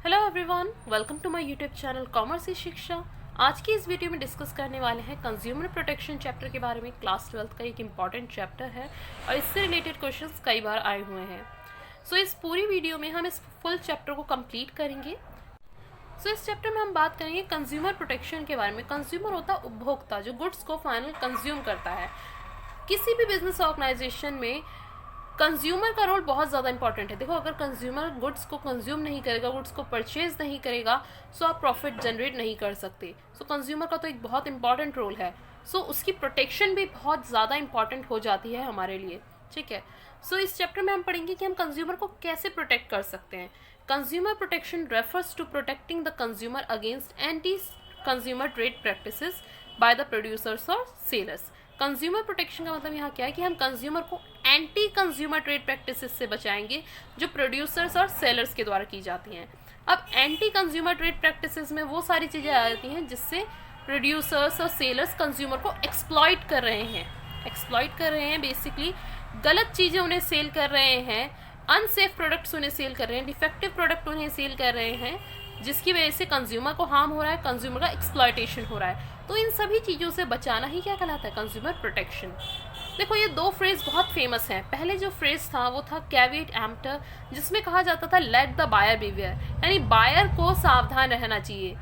Hello everyone, welcome to my YouTube channel commerce ही शिक्षा। आज की इस वीडियो में डिस्कस करने वाले हैं कंज्यूमर प्रोटेक्शन चैप्टर के बारे में। क्लास 12th का एक इम्पॉर्टेंट चैप्टर है और इससे रिलेटेड क्वेश्चंस कई बार आए हुए हैं। सो इस पूरी वीडियो में हम इस फुल चैप्टर को कंप्लीट करेंगे। इस चैप्टर में हम बात करेंगे कंज्यूमर प्रोटेक्शन के बारे में। कंज्यूमर होता है उपभोक्ता, जो गुड्स को फाइनल कंज्यूम करता है। किसी भी बिजनेस ऑर्गेनाइजेशन में कंज्यूमर का रोल बहुत ज़्यादा इंपॉर्टेंट है। देखो, अगर कंज्यूमर गुड्स को कंज्यूम नहीं करेगा, गुड्स को परचेज नहीं करेगा, सो आप प्रॉफिट जनरेट नहीं कर सकते। सो कंज्यूमर का तो एक बहुत इंपॉर्टेंट रोल है। सो उसकी प्रोटेक्शन भी बहुत ज़्यादा इंपॉर्टेंट हो जाती है हमारे लिए। ठीक है। इस चैप्टर में हम पढ़ेंगे कि हम कंज्यूमर को कैसे प्रोटेक्ट कर सकते हैं। Consumer protection refers to protecting the consumer against anti consumer trade practices by the producers और सेलर्स। कंज्यूमर प्रोटेक्शन का मतलब यहाँ क्या है कि हम कंज्यूमर को एंटी कंज्यूमर ट्रेड प्रैक्टिसेस से बचाएंगे जो प्रोड्यूसर्स और सेलर्स के द्वारा की जाती हैं। अब एंटी कंज्यूमर ट्रेड प्रैक्टिसेस में वो सारी चीज़ें आ जाती हैं जिससे प्रोड्यूसर्स और सेलर्स कंज्यूमर को एक्सप्लॉइट कर रहे हैं बेसिकली गलत चीज़ें उन्हें सेल कर रहे हैं, अनसेफ प्रोडक्ट्स उन्हें सेल कर रहे हैं, डिफेक्टिव प्रोडक्ट उन्हें सेल कर रहे हैं, जिसकी वजह से कंज्यूमर को हार्म हो रहा है, कंज्यूमर का एक्सप्लॉयटेशन हो रहा है। तो इन सभी चीज़ों से बचाना ही क्या कहलाता है? Consumer protection. देखो, ये दो फ्रेज बहुत फेमस हैं। पहले जो फ्रेज था वो था कैविएट एम्प्टर, जिसमें कहा जाता था लेट द बायर बीवेयर, यानी बायर को सावधान रहना चाहिए।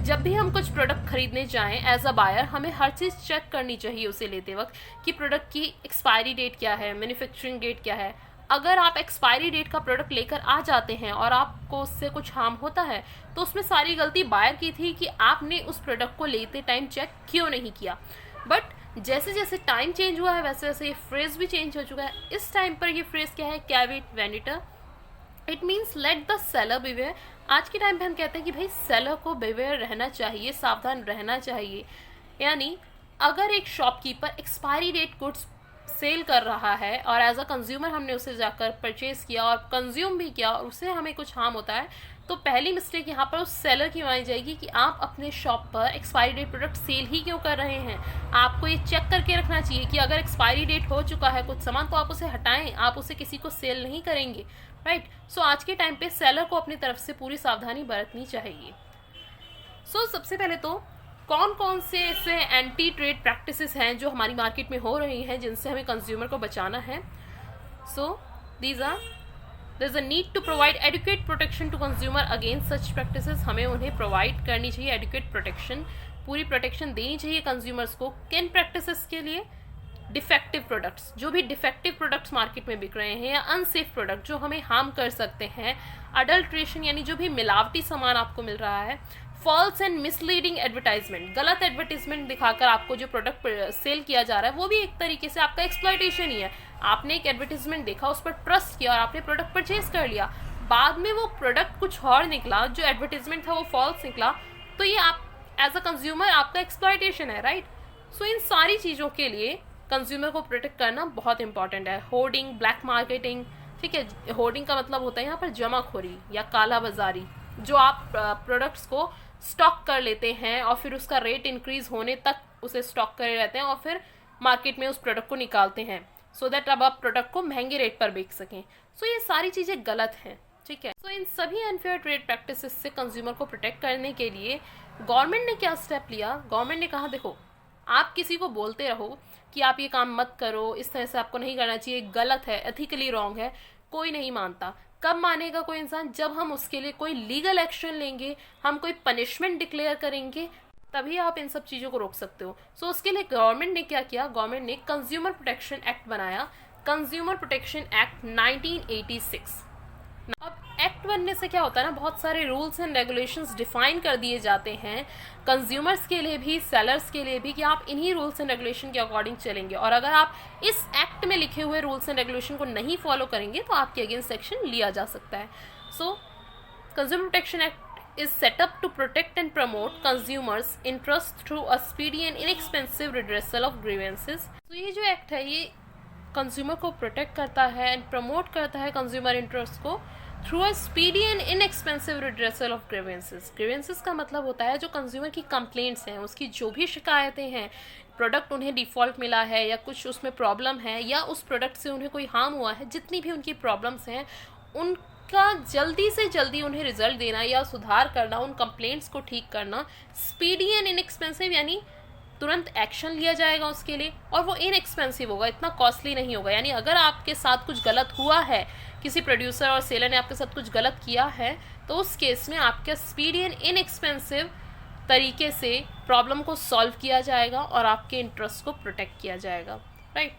जब भी हम कुछ प्रोडक्ट खरीदने जाएं एज अ बायर, हमें हर चीज़ चेक करनी चाहिए उसे लेते वक्त कि प्रोडक्ट की एक्सपायरी डेट क्या है, मैन्युफैक्चरिंग डेट क्या है। अगर आप एक्सपायरी डेट का प्रोडक्ट लेकर आ जाते हैं और आपको उससे कुछ हार्म होता है, तो उसमें सारी गलती बायर की थी कि आपने उस प्रोडक्ट को लेते टाइम चेक क्यों नहीं किया। बट जैसे जैसे टाइम चेंज हुआ है वैसे वैसे ये फ्रेज भी चेंज हो चुका है। इस टाइम पर ये फ्रेज क्या है? Caveat venditor. It means let the seller beware. आज के टाइम पे हम कहते हैं कि भाई सेलर को बिवेयर रहना चाहिए, सावधान रहना चाहिए। यानी अगर एक shopkeeper expiry date goods sell कर रहा है और एज अ कंज्यूमर हमने उसे जाकर परचेज किया और कंज्यूम भी किया और उससे हमें कुछ हार्म होता है, तो पहली मिस्टेक यहाँ पर उस सेलर की मानी जाएगी कि आप अपने शॉप पर एक्सपायरी डेट प्रोडक्ट सेल ही क्यों कर रहे हैं। आपको ये चेक करके रखना चाहिए कि अगर एक्सपायरी डेट हो चुका है कुछ सामान तो आप उसे हटाएं, आप उसे किसी को सेल नहीं करेंगे। राइट। आज के टाइम पे सेलर को अपनी तरफ से पूरी सावधानी बरतनी चाहिए। सबसे पहले तो कौन कौन से ऐसे एंटी ट्रेड प्रैक्टिसेस हैं जो हमारी मार्केट में हो रही हैं जिनसे हमें कंज्यूमर को बचाना है। There is a need to provide educate protection to consumer against such practices. हमें उन्हें प्रोवाइड करनी चाहिए एडुकेट प्रोटेक्शन, पूरी प्रोटेक्शन देनी चाहिए कंज्यूमर्स को। किन प्रैक्टिसेस के लिए? डिफेक्टिव प्रोडक्ट्स, जो भी डिफेक्टिव प्रोडक्ट्स मार्केट में बिक रहे हैं या अनसेफ प्रोडक्ट जो हमें हार्म कर सकते हैं। अडल्ट्रेशन, यानी जो भी मिलावटी सामान आपको मिल रहा है। फॉल्स एंड मिसलीडिंग एडवर्टाइजमेंट, गलत एडवर्टाइजमेंट दिखाकर आपको जो प्रोडक्ट सेल किया जा रहा है वो भी एक तरीके से आपका एक्सप्लॉयटेशन ही है। आपने एक एडवर्टाइजमेंट देखा, उस पर ट्रस्ट किया और आपने प्रोडक्ट परचेज कर लिया, बाद में वो प्रोडक्ट कुछ और निकला, जो एडवर्टाइजमेंट था वो फॉल्स निकला, तो ये आप एज अ कंज्यूमर आपका एक्सप्लॉयटेशन है। राइट। इन सारी चीज़ों के लिए कंज्यूमर को प्रोटेक्ट करना बहुत इंपॉर्टेंट है। Hoarding, black marketing. ठीक है, होर्डिंग का मतलब होता है यहाँ पर जमाखोरी या काला बाजारी, जो आप प्रोडक्ट्स को स्टॉक कर लेते हैं और फिर उसका रेट इंक्रीज होने तक उसे स्टॉक करे रहते हैं और फिर मार्केट में उस प्रोडक्ट को निकालते हैं सो दैट अब आप प्रोडक्ट को महंगे रेट पर बेच सकें। ये सारी चीज़ें गलत हैं। ठीक है। इन सभी अनफेयर ट्रेड प्रैक्टिसेस से कंज्यूमर को प्रोटेक्ट करने के लिए गवर्नमेंट ने क्या स्टेप लिया? गवर्नमेंट ने कहा, देखो, आप किसी को बोलते रहो कि आप ये काम मत करो, इस तरह से आपको नहीं करना चाहिए, गलत है, एथिकली रॉन्ग है, कोई नहीं मानता। कब मानेगा कोई इंसान? जब हम उसके लिए कोई लीगल एक्शन लेंगे, हम कोई पनिशमेंट डिक्लेयर करेंगे, तभी आप इन सब चीज़ों को रोक सकते हो। उसके लिए गवर्नमेंट ने क्या किया? गवर्नमेंट ने कंज्यूमर प्रोटेक्शन एक्ट बनाया, कंज्यूमर प्रोटेक्शन एक्ट 1986। अब एक्ट बनने से क्या होता है ना, बहुत सारे रूल्स एंड रेगुलेशंस डिफाइन कर दिए जाते हैं कंज्यूमर्स के लिए भी, सेलर्स के लिए भी, कि आप इन्हीं रूल्स एंड रेगुलेशन के अकॉर्डिंग चलेंगे और अगर आप इस एक्ट में लिखे हुए रूल्स एंड रेगुलेशन को नहीं फॉलो करेंगे तो आपके अगेंस्ट एक्शन लिया जा सकता है। Consumer protection act is set up to protect and promote consumers interest through a speedy and inexpensive redressal of grievances. ये जो एक्ट है ये कंज्यूमर को प्रोटेक्ट करता है एंड प्रमोट करता है कंज्यूमर इंटरेस्ट को through a speedy and inexpensive redressal of grievances. Grievances का मतलब होता है जो कंज्यूमर की कंप्लेंट्स हैं, उसकी जो भी शिकायतें हैं, प्रोडक्ट उन्हें डिफ़ॉल्ट मिला है या कुछ उसमें प्रॉब्लम है या उस प्रोडक्ट से उन्हें कोई हार्म हुआ है, जितनी भी उनकी प्रॉब्लम्स हैं उन का जल्दी से जल्दी उन्हें रिजल्ट देना या सुधार करना, उन कंप्लेंट्स को ठीक करना। स्पीडी एंड इनएक्सपेंसिव यानी तुरंत एक्शन लिया जाएगा उसके लिए, और वो इनएक्सपेंसिव होगा, इतना कॉस्टली नहीं होगा। यानी अगर आपके साथ कुछ गलत हुआ है, किसी प्रोड्यूसर और सेलर ने आपके साथ कुछ गलत किया है, तो उस केस में आपका स्पीडी एंड इनएक्सपेंसिव तरीके से प्रॉब्लम को सॉल्व किया जाएगा और आपके इंटरेस्ट को प्रोटेक्ट किया जाएगा, right.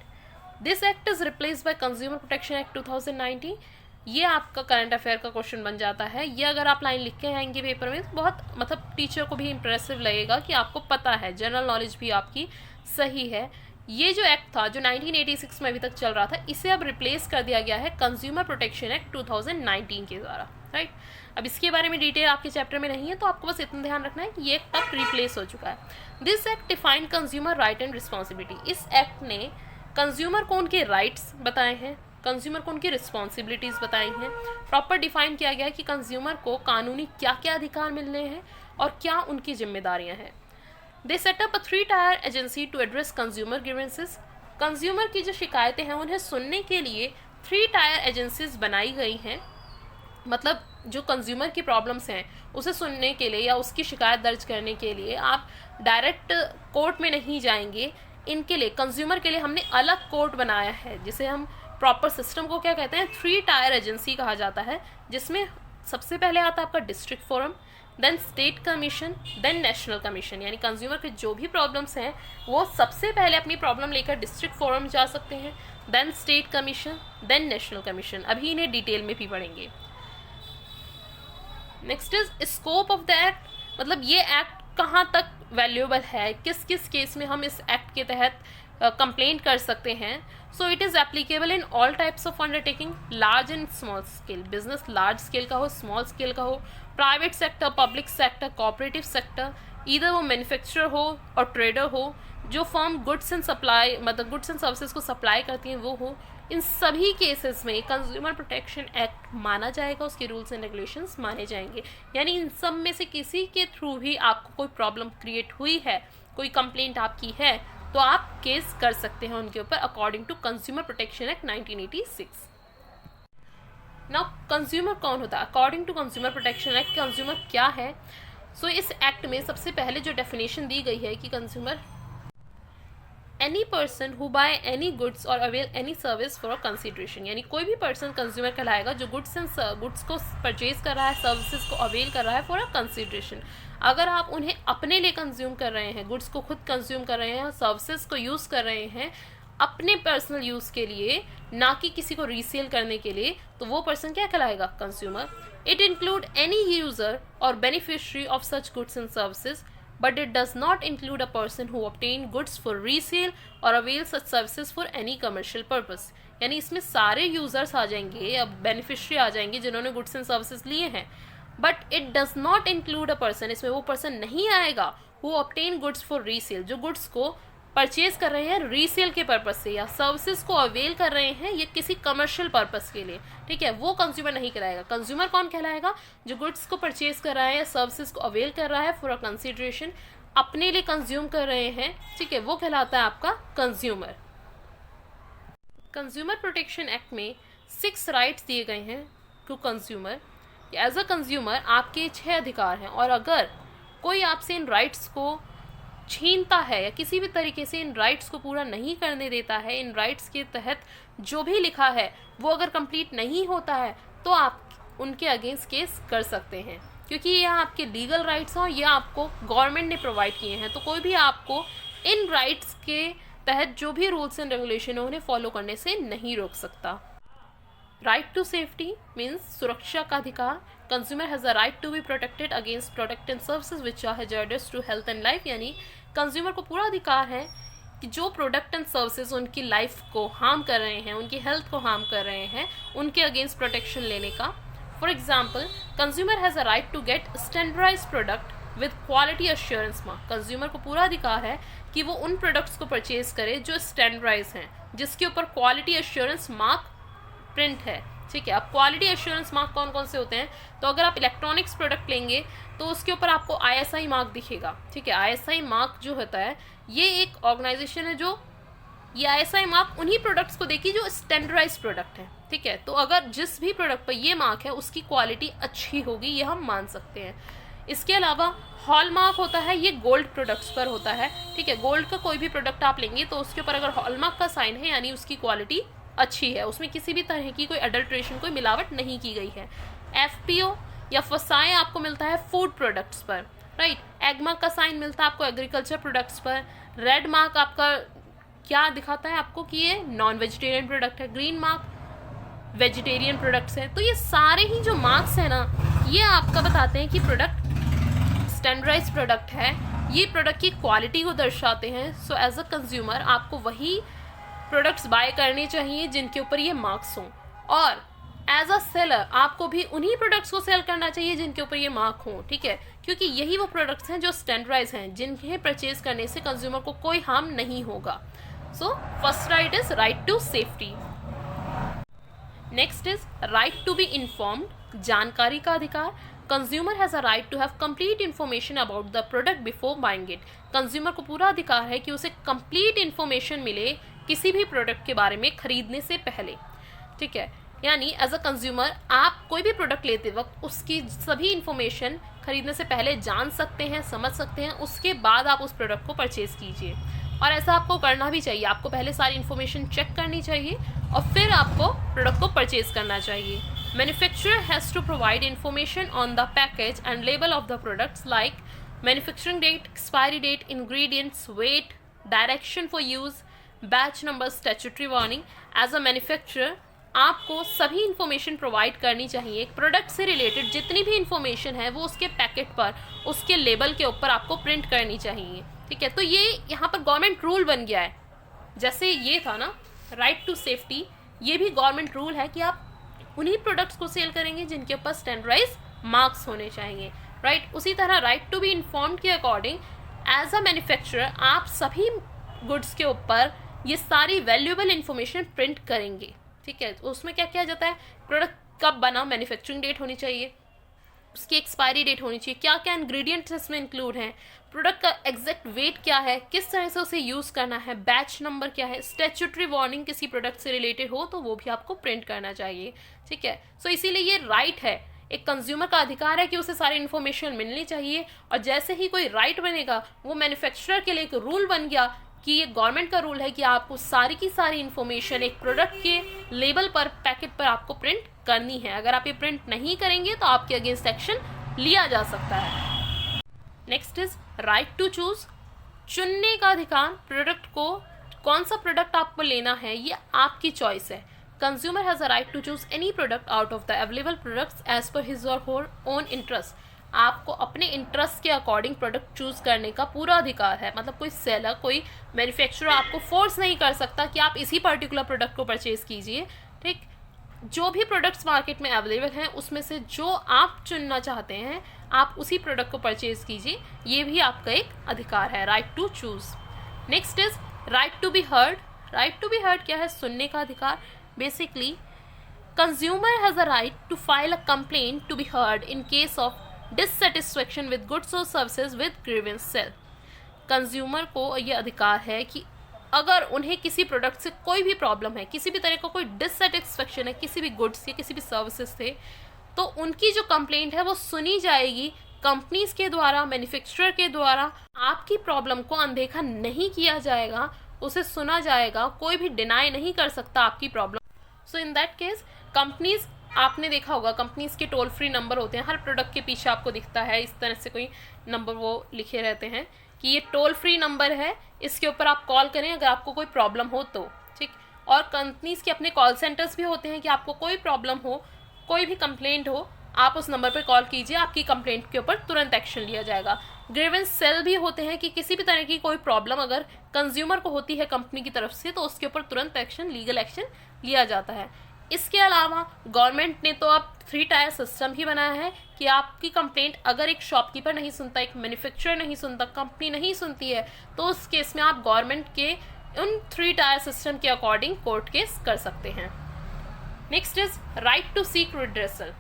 This act is replace by consumer protection act 2019। ये आपका करंट अफेयर का क्वेश्चन बन जाता है। ये अगर आप लाइन लिख के आएंगे पेपर में तो बहुत मतलब टीचर को भी इम्प्रेसिव लगेगा कि आपको पता है, जनरल नॉलेज भी आपकी सही है। ये जो एक्ट था जो 1986 में अभी तक चल रहा था, इसे अब रिप्लेस कर दिया गया है कंज्यूमर प्रोटेक्शन एक्ट 2019 के द्वारा, राइट। अब इसके बारे में डिटेल आपके चैप्टर में नहीं है, तो आपको बस इतना ध्यान रखना है कि ये एक्ट अब रिप्लेस हो चुका है। This act define consumer right and responsibility. इस एक्ट ने कंज्यूमर को उनके राइट्स बताए हैं, कंज्यूमर को उनकी रिस्पॉन्सिबिलिटीज़ बताई हैं, प्रॉपर डिफाइन किया गया है कि कंज्यूमर को कानूनी क्या क्या अधिकार मिलने हैं और क्या उनकी जिम्मेदारियां हैं। They set up a 3-tier agency to address consumer grievances. Consumer की जो शिकायतें हैं उन्हें सुनने के लिए 3-tier एजेंसीज बनाई गई हैं। मतलब जो कंज्यूमर की प्रॉब्लम्स हैं उसे सुनने के लिए या उसकी शिकायत दर्ज करने के लिए आप डायरेक्ट कोर्ट में नहीं जाएंगे। इनके लिए, कंज्यूमर के लिए हमने अलग कोर्ट बनाया है, जिसे हम प्रॉपर सिस्टम को क्या कहते हैं, 3-tier एजेंसी कहा जाता है, जिसमें सबसे पहले आता है आपका district forum, then state commission, then national commission. यानी कंज्यूमर के जो भी प्रॉब्लम्स हैं वो सबसे पहले अपनी प्रॉब्लम लेकर डिस्ट्रिक्ट फोरम जा सकते हैं, then state commission, then national commission. अभी इन्हें डिटेल में भी पढ़ेंगे। Next is scope of the act. मतलब ये एक्ट कहाँ तक वैल्यूएबल है, किस किस केस में हम इस एक्ट के तहत कंप्लेंट कर सकते हैं। So it is applicable in all types of undertaking, large and small scale. Business large scale का हो, स्मॉल स्केल का हो, private sector, public sector, cooperative sector, इधर वो मैन्युफैक्चरर हो और ट्रेडर हो, जो फर्म गुड्स एंड सप्लाई मतलब गुड्स एंड सर्विसेज को सप्लाई करती हैं वो हो। इन सभी केसेस में कंज्यूमर प्रोटेक्शन एक्ट माना जाएगा, उसके रूल्स एंड रेगुलेशंस माने जाएंगे। यानी इन सब में से किसी के थ्रू भी आपको कोई प्रॉब्लम क्रिएट हुई है, कोई कंप्लेंट आपकी है, तो आप केस कर सकते हैं उनके ऊपर according to consumer protection act 1986। Now consumer कौन होता है? According to consumer protection act consumer क्या है? सो इस एक्ट में सबसे पहले जो डेफिनेशन दी गई है कि consumer any person who buy any goods और avail any service for a consideration. यानी कोई भी पर्सन कंज्यूमर कहलाएगा जो गुड्स को परचेज कर रहा है, सर्विसेज को अवेल कर रहा है फॉर अ कंसिडरेशन। अगर आप उन्हें अपने लिए कंज्यूम कर रहे हैं, गुड्स को खुद कंज्यूम कर रहे हैं, सर्विसेज को यूज़ कर रहे हैं अपने पर्सनल यूज़ के लिए, ना कि किसी को रीसेल करने के लिए, तो वो पर्सन क्या कहलाएगा? Consumer. It include any user और beneficiary of such goods and services, but it does not include a person who obtain goods for resale or avail such services for any commercial purpose। यानी इसमें सारे users आ जाएंगे, अब beneficiary आ जाएंगे जिन्होंने goods and services लिए हैं, but it does not include a person, इसमें वो पर्सन नहीं आएगा who obtain goods for resale, जो गुड्स को परचेज कर रहे हैं रीसेल के पर्पज से या सर्विसेज को अवेल कर रहे हैं ये किसी कमर्शियल पर्पज के लिए, ठीक है, वो कंज्यूमर नहीं कहलाएगा। कंज्यूमर कौन कहलाएगा? जो गुड्स को परचेज कर रहा है या सर्विसेज को अवेल कर रहा है फॉर अ कंसिडरेशन, अपने लिए कंज्यूम कर रहे हैं, ठीक है, वो कहलाता है आपका कंज्यूमर। कंज्यूमर प्रोटेक्शन एक्ट में 6 राइट्स दिए गए हैं to consumer. As a consumer आपके 6 अधिकार हैं, और अगर कोई आपसे इन राइट्स को छीनता है या किसी भी तरीके से इन राइट्स को पूरा नहीं करने देता है, इन राइट्स के तहत जो भी लिखा है वो अगर कंप्लीट नहीं होता है, तो आप उनके अगेंस्ट केस कर सकते हैं, क्योंकि ये आपके लीगल राइट्स हैं, ये आपको गवर्नमेंट ने प्रोवाइड किए हैं। तो कोई भी आपको इन राइट्स के तहत जो भी रूल्स एंड रेगुलेशन है उन्हें फॉलो करने से नहीं रोक सकता। राइट टू सेफ्टी मीन्स सुरक्षा का अधिकार। Consumer has a right to be protected against product and services which are hazardous to health and life. यानी कंज्यूमर को पूरा अधिकार है कि जो प्रोडक्ट एंड सर्विसेज उनकी लाइफ को हार्म कर रहे हैं, उनकी हेल्थ को हार्म कर रहे हैं, उनके अगेंस्ट प्रोटेक्शन लेने का। For example, consumer has a right to get standardised product with quality assurance mark. Consumer को पूरा अधिकार है कि वो उन प्रोडक्ट्स को परचेज करे जो स्टैंडर्डाइज हैं, जिसके ऊपर क्वालिटी एश्योरेंस मार्क प्रिंट है, ठीक है। अब क्वालिटी एश्योरेंस मार्क कौन कौन से होते हैं? तो अगर आप इलेक्ट्रॉनिक्स प्रोडक्ट लेंगे तो उसके ऊपर आपको ISI मार्क दिखेगा, ठीक है। ISI मार्क जो होता है ये एक ऑर्गेनाइजेशन है जो ये ISI मार्क उन्हीं प्रोडक्ट्स को देगी जो स्टैंडर्डाइज प्रोडक्ट है, ठीक है। तो अगर जिस भी प्रोडक्ट पर ये मार्क है उसकी क्वालिटी अच्छी होगी, ये हम मान सकते हैं। इसके अलावा हॉलमार्क होता है, ये गोल्ड प्रोडक्ट्स पर होता है, ठीक है। गोल्ड का कोई भी प्रोडक्ट आप लेंगे तो उसके ऊपर अगर हॉलमार्क का साइन है यानी उसकी क्वालिटी अच्छी है, उसमें किसी भी तरह की कोई अडल्ट्रेशन, कोई मिलावट नहीं की गई है। FPO या FSSAI आपको मिलता है फूड प्रोडक्ट्स पर, राइट। एग मार्क का साइन मिलता है आपको एग्रीकल्चर प्रोडक्ट्स पर। रेड मार्क आपका क्या दिखाता है आपको कि ये नॉन वेजिटेरियन प्रोडक्ट है। ग्रीन मार्क वेजिटेरियन प्रोडक्ट्स है। तो ये सारे ही जो मार्क्स है ना, ये आपका बताते हैं कि प्रोडक्ट स्टैंडर्डाइज प्रोडक्ट है, ये प्रोडक्ट की क्वालिटी को दर्शाते हैं। सो एज अ कंज्यूमर आपको वही प्रोडक्ट्स बाय करने चाहिए जिनके ऊपर ये मार्क्स हों, और एज अ सेलर आपको भी उन्हीं प्रोडक्ट्स को सेल करना चाहिए जिनके ऊपर ये मार्क हों, ठीक है। क्योंकि यही वो प्रोडक्ट्स हैं जो स्टैंडर्डाइज हैं, जिन्हें परचेज करने से कंज्यूमर को कोई हार्म नहीं होगा। So first right is right to safety. Next is right to be informed, जानकारी का अधिकार। Consumer has a right to have complete information about the product before buying it. Consumer को पूरा अधिकार है कि उसे कंप्लीट इन्फॉर्मेशन मिले किसी भी प्रोडक्ट के बारे में खरीदने से पहले, ठीक है। यानी एज अ कंज्यूमर आप कोई भी प्रोडक्ट लेते वक्त उसकी सभी इन्फॉर्मेशन खरीदने से पहले जान सकते हैं, समझ सकते हैं, उसके बाद आप उस प्रोडक्ट को परचेज कीजिए। और ऐसा आपको करना भी चाहिए, आपको पहले सारी इन्फॉर्मेशन चेक करनी चाहिए और फिर आपको प्रोडक्ट को परचेज करना चाहिए। Manufacturer has to provide information on the package and label of the products like manufacturing date, expiry date, ingredients, weight, direction for use, batch number, statutory warning. As a manufacturer आपको सभी information provide करनी चाहिए। एक product से related जितनी भी information है वो उसके पैकेट पर, उसके लेबल के ऊपर आपको प्रिंट करनी चाहिए, ठीक है। तो ये यहाँ पर गवर्नमेंट रूल बन गया है। जैसे ये था ना राइट टू सेफ्टी, ये भी गवर्नमेंट रूल है कि आप उन्हीं प्रोडक्ट्स को सेल करेंगे जिनके ऊपर स्टैंडर्डाइज मार्क्स होने चाहिए, राइट। उसी तरह राइट टू बी इन्फॉर्म्ड के अकॉर्डिंग एज अ मैन्युफैक्चरर आप सभी गुड्स के ऊपर ये सारी वैल्यूएबल इन्फॉर्मेशन प्रिंट करेंगे, ठीक है। उसमें क्या किया जाता है, प्रोडक्ट कब बना, मैन्युफैक्चरिंग डेट होनी चाहिए, उसकी एक्सपायरी डेट होनी चाहिए, क्या क्या इंग्रेडिएंट्स इसमें इंक्लूड हैं, प्रोडक्ट का एग्जैक्ट वेट क्या है, किस तरह से उसे यूज़ करना है, बैच नंबर क्या है, स्टैट्यूटरी वार्निंग किसी प्रोडक्ट से रिलेटेड हो तो वो भी आपको प्रिंट करना चाहिए, ठीक है। सो इसीलिए ये राइट है, एक कंज्यूमर का अधिकार है कि उसे सारी इन्फॉर्मेशन मिलनी चाहिए। और जैसे ही कोई राइट बनेगा वो मैन्युफैक्चरर के लिए एक रूल बन गया कि ये गवर्नमेंट का रूल है कि आपको सारी की सारी इन्फॉर्मेशन एक प्रोडक्ट के लेबल पर, पैकेट पर आपको प्रिंट करनी है। अगर आप ये प्रिंट नहीं करेंगे तो आपके अगेंस्ट एक्शन लिया जा सकता है। Next is right to choose, चुनने का अधिकार। प्रोडक्ट को, कौन सा प्रोडक्ट आपको लेना है ये आपकी चॉइस है। Consumer has a right to choose any product out of the available products as per his और हर ओन इंटरेस्ट। आपको अपने इंटरेस्ट के अकॉर्डिंग प्रोडक्ट चूज करने का पूरा अधिकार है। मतलब कोई सेलर, कोई मैन्युफैक्चरर आपको फोर्स नहीं कर सकता कि आप इसी पर्टिकुलर प्रोडक्ट को परचेज कीजिए, ठीक। जो भी प्रोडक्ट्स मार्केट में अवेलेबल हैं उसमें से जो आप चुनना चाहते हैं आप उसी प्रोडक्ट को परचेज कीजिए, ये भी आपका एक अधिकार है, right to choose. Next is right to be heard. Right to be heard क्या है, सुनने का अधिकार। Basically consumer has a right to file a complaint to be heard in case of dissatisfaction with goods और services with grievance cell. Consumer को ये अधिकार है कि अगर उन्हें किसी प्रोडक्ट से कोई भी प्रॉब्लम है, किसी भी तरह का कोई डिससेटिस्फैक्शन है किसी भी गुड्स या किसी भी सर्विसेज से, तो उनकी जो कंप्लेंट है वो सुनी जाएगी कंपनीज के द्वारा, मैन्युफैक्चरर के द्वारा। आपकी प्रॉब्लम को अनदेखा नहीं किया जाएगा, उसे सुना जाएगा, कोई भी डिनाई नहीं कर सकता आपकी problem. So in that case companies, आपने देखा होगा कंपनीज के टोल फ्री नंबर होते हैं, हर प्रोडक्ट के पीछे आपको दिखता है इस तरह से कोई नंबर वो लिखे रहते हैं कि ये टोल फ्री नंबर है, इसके ऊपर आप कॉल करें अगर आपको कोई प्रॉब्लम हो तो, ठीक। और कंपनीज के अपने कॉल सेंटर्स भी होते हैं कि आपको कोई प्रॉब्लम हो, कोई भी कंप्लेंट हो, आप उस नंबर पर कॉल कीजिए, आपकी कंप्लेंट के ऊपर तुरंत एक्शन लिया जाएगा। ग्रीवेंस सेल भी होते हैं कि किसी भी तरह की कोई प्रॉब्लम अगर कंज्यूमर को होती है कंपनी की तरफ से तो उसके ऊपर तुरंत एक्शन, लीगल एक्शन लिया जाता है। इसके अलावा गवर्नमेंट ने तो अब 3 टायर सिस्टम ही बनाया है कि आपकी कंप्लेंट अगर एक शॉपकीपर नहीं सुनता, एक मैन्युफैक्चरर नहीं सुनता, कंपनी नहीं सुनती है, तो उस केस में आप गवर्नमेंट के उन 3 टायर सिस्टम के अकॉर्डिंग कोर्ट केस कर सकते हैं। Next is right to seek redressal.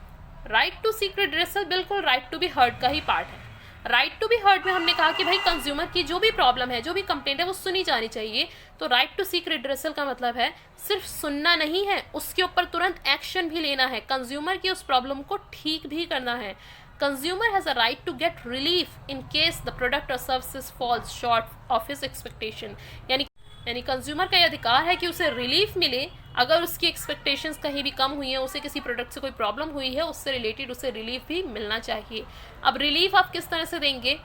Right to seek redressal बिल्कुल राइट टू बी हर्ड का ही पार्ट है। राइट टू बी हर्ड में हमने कहा कि भाई कंज्यूमर की जो भी प्रॉब्लम है, जो भी कंप्लेंट है, वो सुनी जानी चाहिए। तो राइट टू सीक रिड्रेसल का मतलब है सिर्फ सुनना नहीं है, उसके ऊपर तुरंत एक्शन भी लेना है, कंज्यूमर की उस प्रॉब्लम को ठीक भी करना है। Consumer has a right to get relief in case the product और services falls short of his expectation. यानी कंज्यूमर का ये अधिकार है कि उसे रिलीफ मिले अगर उसकी एक्सपेक्टेशंस कहीं भी कम हुई हैं, उसे किसी प्रोडक्ट से कोई प्रॉब्लम हुई है, उससे रिलेटेड उसे रिलीफ भी मिलना चाहिए। अब रिलीफ आप किस तरह से देंगे?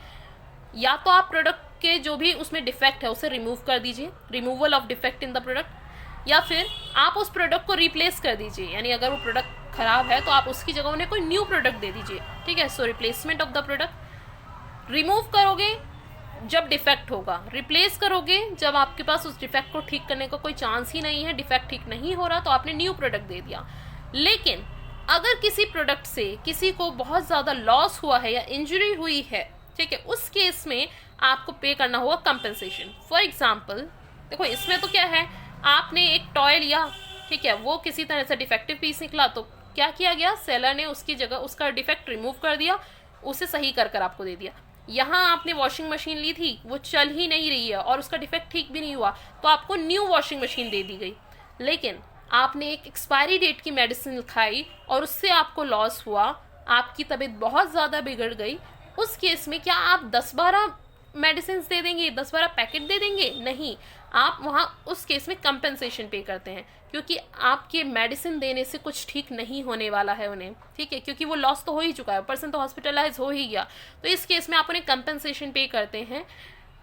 या तो आप प्रोडक्ट के जो भी उसमें डिफेक्ट है उसे रिमूव कर दीजिए, removal of defect in the product, या फिर आप उस प्रोडक्ट को रिप्लेस कर दीजिए। यानी अगर वो प्रोडक्ट खराब है तो आप उसकी जगह उन्हें कोई न्यू प्रोडक्ट दे दीजिए, ठीक है। So replacement of the product. Remove करोगे जब डिफेक्ट होगा, रिप्लेस करोगे जब आपके पास उस डिफेक्ट को ठीक करने का कोई चांस ही नहीं है, डिफेक्ट ठीक नहीं हो रहा, तो आपने न्यू प्रोडक्ट दे दिया। लेकिन अगर किसी प्रोडक्ट से किसी को बहुत ज़्यादा लॉस हुआ है या इंजरी हुई है, ठीक है, उस केस में आपको पे करना होगा कंपेंसेशन। फॉर एग्जाम्पल देखो, इसमें तो क्या है, आपने एक टॉय लिया, ठीक है, वो किसी तरह से डिफेक्टिव पीस निकला, तो क्या किया गया, सेलर ने उसकी जगह उसका डिफेक्ट रिमूव कर दिया, उसे सही कर आपको दे दिया। यहाँ आपने वॉशिंग मशीन ली थी, वो चल ही नहीं रही है और उसका डिफेक्ट ठीक भी नहीं हुआ, तो आपको न्यू वॉशिंग मशीन दे दी गई। लेकिन आपने एक एक्सपायरी डेट की मेडिसिन खाई और उससे आपको लॉस हुआ, आपकी तबीयत बहुत ज़्यादा बिगड़ गई, उस केस में क्या आप 10-12 मेडिसिन दे देंगे, 10-12 पैकेट दे देंगे? नहीं, आप वहाँ उस केस में कंपेंसेशन पे करते हैं, क्योंकि आपके मेडिसिन देने से कुछ ठीक नहीं होने वाला है उन्हें, ठीक है, क्योंकि वो लॉस तो हो ही चुका है, पर्सन तो हॉस्पिटलाइज हो ही गया। तो इस केस में आप उन्हें कंपेंसेशन पे करते हैं,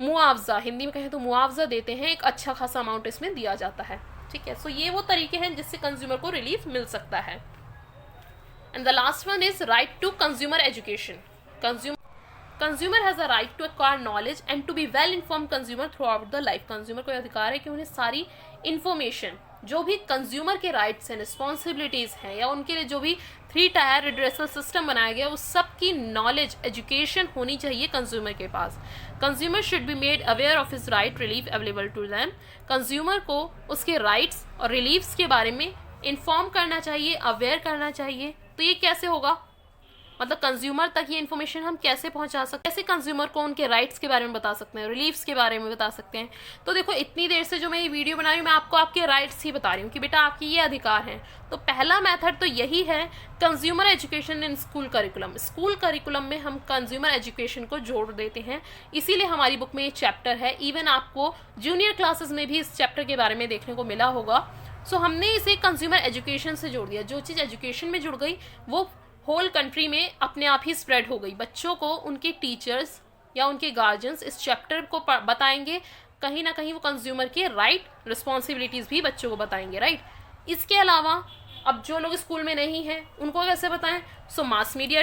मुआवजा, हिंदी में कहें तो मुआवजा देते हैं, एक अच्छा खासा अमाउंट इसमें दिया जाता है, ठीक है। सो ये वो तरीके हैं जिससे कंज्यूमर को रिलीफ मिल सकता है। And the last one is right to consumer education. Consumer has a right to acquire knowledge and to be well inform consumer throughout the life. Consumer को अधिकार है कि उन्हें सारी इन्फॉर्मेशन, जो भी कंज्यूमर के राइट्स हैं, रिस्पॉन्सिबिलिटीज़ हैं, या उनके लिए जो भी 3 टायर रिड्रेसल सिस्टम बनाया गया, उस सब की नॉलेज, एजुकेशन होनी चाहिए कंज्यूमर के पास। Consumer should be made aware of his right relief available to them. Consumer को उसके राइट्स और रिलीफ्स के बारे में इन्फॉर्म करना चाहिए, अवेयर करना चाहिए। तो ये कैसे होगा, मतलब कंज्यूमर तक ये इन्फॉर्मेशन हम कैसे पहुंचा सकते हैं, कैसे कंज्यूमर को उनके राइट्स के बारे में बता सकते हैं, रिलीफ्स के बारे में बता सकते हैं। तो देखो, इतनी देर से जो मैं ये वीडियो बना रही हूँ, मैं आपको आपके राइट्स ही बता रही हूँ कि बेटा आपके ये अधिकार हैं। तो पहला मेथड तो यही है, consumer education in school curriculum. School curriculum में हम कंज्यूमर एजुकेशन को जोड़ देते हैं, इसीलिए हमारी बुक में ये चैप्टर है। इवन आपको जूनियर क्लासेस में भी इस चैप्टर के बारे में देखने को मिला होगा। सो हमने इसे कंज्यूमर एजुकेशन से जोड़ दिया। जो चीज़ एजुकेशन में जुड़ गई वो होल कंट्री में अपने आप ही स्प्रेड हो गई। बच्चों को उनके टीचर्स या उनके गार्जियंस इस चैप्टर को बताएंगे, कहीं ना कहीं वो कंज्यूमर के राइट, रिस्पॉन्सिबिलिटीज़ भी बच्चों को बताएंगे, राइट। इसके अलावा अब जो लोग स्कूल में नहीं हैं उनको कैसे बताएं? सो मास मीडिया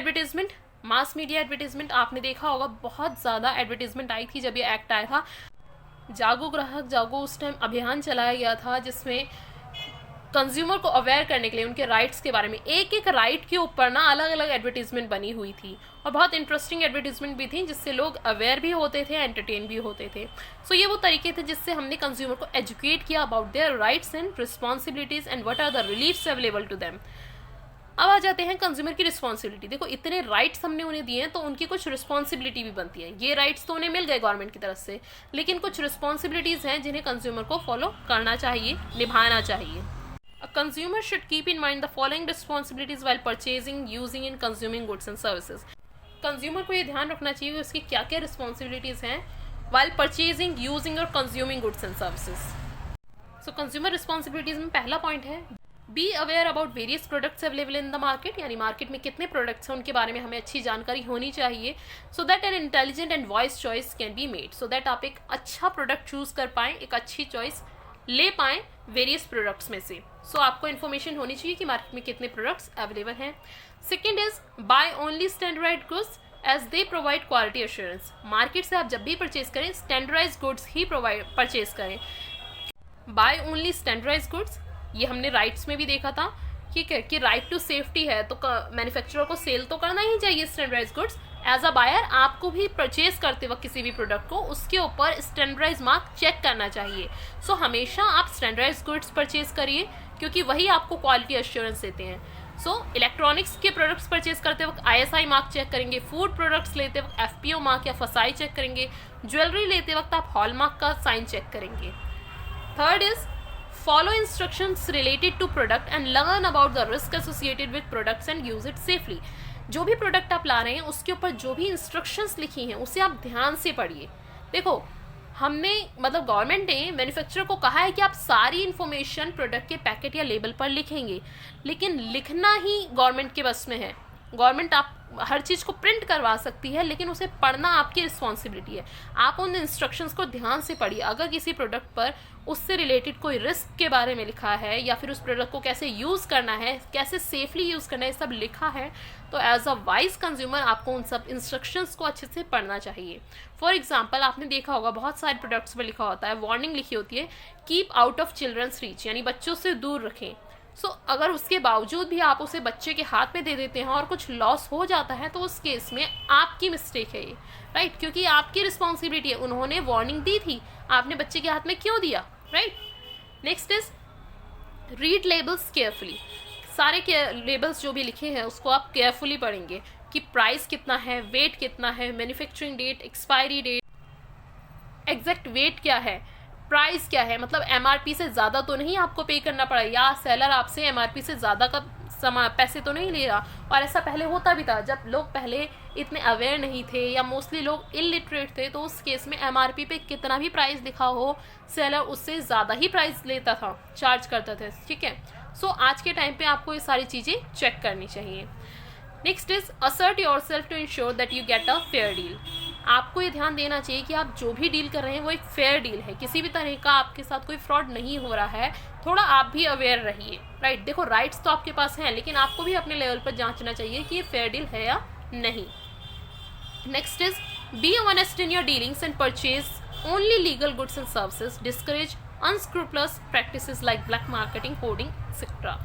एडवर्टीजमेंट आपने देखा होगा, बहुत ज़्यादा एडवर्टीजमेंट आई थी जब ये एक्ट आया था। जागो ग्राहक जागो, उस टाइम अभियान चलाया गया था जिसमें कंज्यूमर को अवेयर करने के लिए उनके राइट्स के बारे में एक एक राइट के ऊपर ना अलग अलग एडवर्टीजमेंट बनी हुई थी, और बहुत इंटरेस्टिंग एडवर्टीजमेंट भी थी जिससे लोग अवेयर भी होते थे, एंटरटेन भी होते थे। सो ये वो तरीके थे जिससे हमने कंज्यूमर को एजुकेट किया about their rights and responsibilities and what are the reliefs available to them. अब आ जाते हैं कंज्यूमर की रिस्पॉन्सिबिलिटी। देखो, इतने राइट्स हमने उन्हें दिए हैं तो उनकी कुछ रिस्पॉन्सिबिलिटी भी बनती है। ये राइट्स तो उन्हें मिल गए गवर्नमेंट की तरफ से, लेकिन कुछ रिस्पॉन्सिबिलिटीज़ हैं जिन्हें कंज्यूमर को फॉलो करना चाहिए, निभाना चाहिए। A consumer should keep in mind the following responsibilities while purchasing, using and consuming goods and services. Consumer को ये ध्यान रखना चाहिए कि उसकी क्या क्या रिस्पॉन्सिबिलिटीज़ हैं while purchasing, using और consuming goods and services. So consumer responsibilities में पहला पॉइंट है be aware about various products available in the market. यानी मार्केट में कितने प्रोडक्ट्स हैं उनके बारे में हमें अच्छी जानकारी होनी चाहिए, so that an intelligent and voice choice can be made, so that आप एक अच्छा प्रोडक्ट चूज़ कर पाएँ, एक अच्छी चॉइस ले पाएँ वेरियस प्रोडक्ट्स में से। सो आपको इन्फॉर्मेशन होनी चाहिए कि मार्केट में कितने प्रोडक्ट्स अवेलेबल हैं। Second is buy only standardised goods as they provide quality assurance. Market से आप जब भी परचेज करें स्टैंडर्डाइज्ड गुड्स ही परचेज करें। बाय ओनली स्टैंडर्डाइज्ड गुड्स, ये हमने राइट्स में भी देखा था, ठीक है, कि राइट टू सेफ्टी है तो मैन्युफैक्चरर को सेल तो करना ही चाहिए standardised goods. As a buyer आपको भी परचेज करते वक्त किसी भी प्रोडक्ट को उसके ऊपर स्टैंडर्डाइज मार्क चेक करना चाहिए। सो हमेशा आप स्टैंडर्डाइज गुड्स परचेज करिए क्योंकि वही आपको क्वालिटी एश्योरेंस देते हैं। सो इलेक्ट्रॉनिक्स के प्रोडक्ट्स परचेज करते वक्त ISI मार्क चेक करेंगे, फूड प्रोडक्ट्स लेते वक्त FPO मार्क या FSSAI चेक करेंगे, ज्वेलरी लेते वक्त आप हॉलमार्क का साइन चेक करेंगे। Third is follow instructions related to product and learn about the risk associated with products and use it safely. जो भी प्रोडक्ट आप ला रहे हैं उसके ऊपर जो भी इंस्ट्रक्शंस लिखी हैं उसे आप ध्यान से पढ़िए। देखो, हमने मतलब गवर्नमेंट ने मैन्युफैक्चरर को कहा है कि आप सारी इन्फॉर्मेशन प्रोडक्ट के पैकेट या लेबल पर लिखेंगे, लेकिन लिखना ही गवर्नमेंट के बस में है। गवर्नमेंट आप हर चीज़ को प्रिंट करवा सकती है, लेकिन उसे पढ़ना आपकी रिस्पॉन्सिबिलिटी है। आप उन इंस्ट्रक्शंस को ध्यान से पढ़िए। अगर किसी प्रोडक्ट पर उससे रिलेटेड कोई रिस्क के बारे में लिखा है या फिर उस प्रोडक्ट को कैसे यूज़ करना है, कैसे सेफली यूज़ करना है, सब लिखा है, तो एज अ वाइज कंज्यूमर आपको उन सब इंस्ट्रक्शंस को अच्छे से पढ़ना चाहिए। फॉर एग्जाम्पल, आपने देखा होगा बहुत सारे प्रोडक्ट्स पर लिखा होता है, वार्निंग लिखी होती है, keep out of children's reach, यानी बच्चों से दूर रखें। अगर उसके बावजूद भी आप उसे बच्चे के हाथ में दे देते हैं और कुछ लॉस हो जाता है, तो उस केस में आपकी मिस्टेक है ये, राइट? क्योंकि आपकी रिस्पॉन्सिबिलिटी है। उन्होंने वार्निंग दी थी, आपने बच्चे के हाथ में क्यों दिया, right? Next is read labels carefully. सारे लेबल्स जो भी लिखे हैं उसको आप केयरफुली पढ़ेंगे कि प्राइस कितना है, वेट कितना है, manufacturing date, expiry date, exact weight क्या है, प्राइस क्या है, मतलब MRP से ज़्यादा तो नहीं आपको पे करना पड़ा, या सेलर आपसे MRP से ज़्यादा का पैसे तो नहीं ले रहा। और ऐसा पहले होता भी था, जब लोग पहले इतने अवेयर नहीं थे या मोस्टली लोग इलिटरेट थे, तो उस केस में MRP पे कितना भी प्राइस लिखा हो, सेलर उससे ज़्यादा ही प्राइस लेता था, चार्ज करता था, ठीक है? आज के टाइम पे आपको ये सारी चीज़ें चेक करनी चाहिए। Next is assert yourself to ensure that you get a fair deal. आपको ये ध्यान देना चाहिए कि आप जो भी डील कर रहे हैं वो एक फेयर डील है, किसी भी तरह का आपके साथ कोई फ्रॉड नहीं हो रहा है। थोड़ा आप भी अवेयर रहिए, राइट? देखो, राइट्स तो आपके पास हैं, लेकिन आपको भी अपने लेवल पर जांचना चाहिए कि ये फेयर डील है या नहीं। Next is be honest in your dealings and purchase only legal goods and services, discourage unscrupulous practices like black marketing, hoarding etcetera.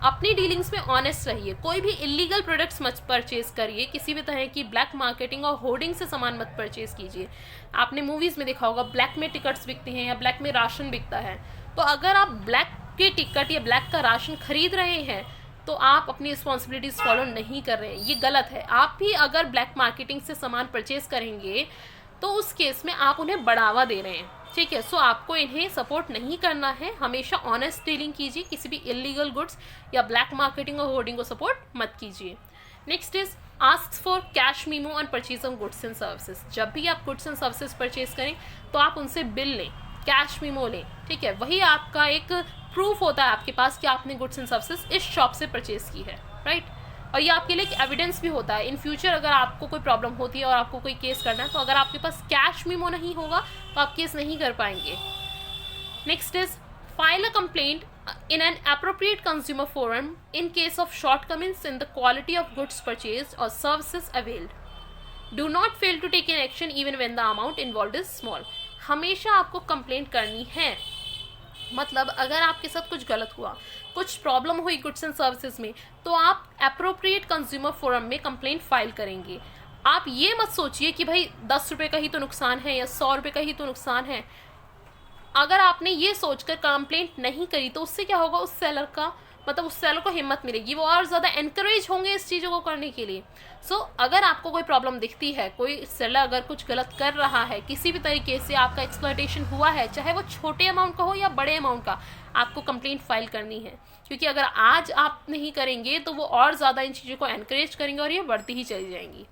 अपनी डीलिंग्स में ऑनेस्ट रहिए, कोई भी इलीगल प्रोडक्ट्स मत परचेज करिए, किसी भी तरह की ब्लैक मार्केटिंग और होर्डिंग से सामान मत परचेज कीजिए। आपने मूवीज़ में देखा होगा ब्लैक में टिकट्स बिकते हैं या ब्लैक में राशन बिकता है, तो अगर आप ब्लैक के टिकट या ब्लैक का राशन खरीद रहे हैं तो आप अपनी रिस्पॉन्सिबिलिटीज़ फॉलो नहीं कर रहे हैं, ये गलत है। आप भी अगर ब्लैक मार्केटिंग से सामान परचेज करेंगे तो उस केस में आप उन्हें बढ़ावा दे रहे हैं, ठीक है? आपको इन्हें सपोर्ट नहीं करना है। हमेशा ऑनेस्ट डीलिंग कीजिए, किसी भी इलीगल गुड्स या ब्लैक मार्केटिंग और होर्डिंग को सपोर्ट मत कीजिए। Next is ask for cash memo on purchase of goods and services. जब भी आप गुड्स एंड सर्विसेज परचेज करें तो आप उनसे बिल लें, कैश मीमो लें, ठीक है? वही आपका एक प्रूफ होता है आपके पास कि आपने गुड्स एंड सर्विसेज इस शॉप से परचेज की है, राइट? और ये आपके लिए एक एविडेंस भी होता है। इन फ्यूचर अगर आपको कोई प्रॉब्लम होती है और आपको कोई केस करना है, तो अगर आपके पास कैश मीमो नहीं होगा तो आप केस नहीं कर पाएंगे। Next is file a complaint in an appropriate consumer forum in case of shortcomings in the quality of goods purchased or services availed. Do not fail to take an action even when the amount involved is small. हमेशा आपको complaint करनी है, मतलब अगर आपके साथ कुछ गलत हुआ, कुछ प्रॉब्लम हुई गुड्स एंड सर्विसेज में, तो आप अप्रोप्रिएट कंज्यूमर फोरम में कंप्लेंट फाइल करेंगे। आप ये मत सोचिए कि भाई 10 रुपये का ही तो नुकसान है या 100 रुपये का ही तो नुकसान है। अगर आपने ये सोचकर कंप्लेंट नहीं करी तो उससे क्या होगा, उस सेलर को हिम्मत मिलेगी, वो और ज़्यादा एनकरेज होंगे इस चीज़ों को करने के लिए। अगर आपको कोई प्रॉब्लम दिखती है, कोई सेलर अगर कुछ गलत कर रहा है, किसी भी तरीके से आपका एक्सप्लॉयटेशन हुआ है, चाहे वो छोटे अमाउंट का हो या बड़े अमाउंट का, आपको कंप्लेंट फाइल करनी है। क्योंकि अगर आज आप नहीं करेंगे तो वो और ज़्यादा इन चीज़ों को एनकरेज करेंगे और ये बढ़ती ही चली जाएंगी।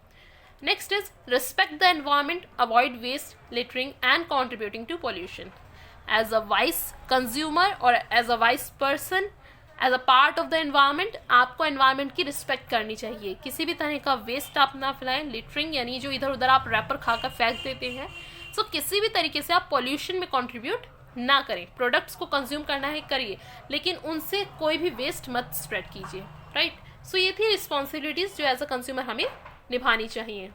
Next is respect the environment, avoid waste, littering and contributing to pollution. As a wise consumer और as a wise person, as a part of the environment, आपको एनवायरनमेंट की रिस्पेक्ट करनी चाहिए। किसी भी तरह का वेस्ट आप ना फैलाएं, लिटरिंग यानी जो इधर उधर आप रैपर खाकर फेंक देते हैं, किसी भी तरीके से आप पॉल्यूशन में कंट्रीब्यूट ना करें। प्रोडक्ट्स को कंज्यूम करना है करिए, लेकिन उनसे कोई भी वेस्ट मत स्प्रेड कीजिए, राइट? ये थी रिस्पॉन्सिबिलिटीज़ जो एज अ कंज्यूमर हमें निभानी चाहिए।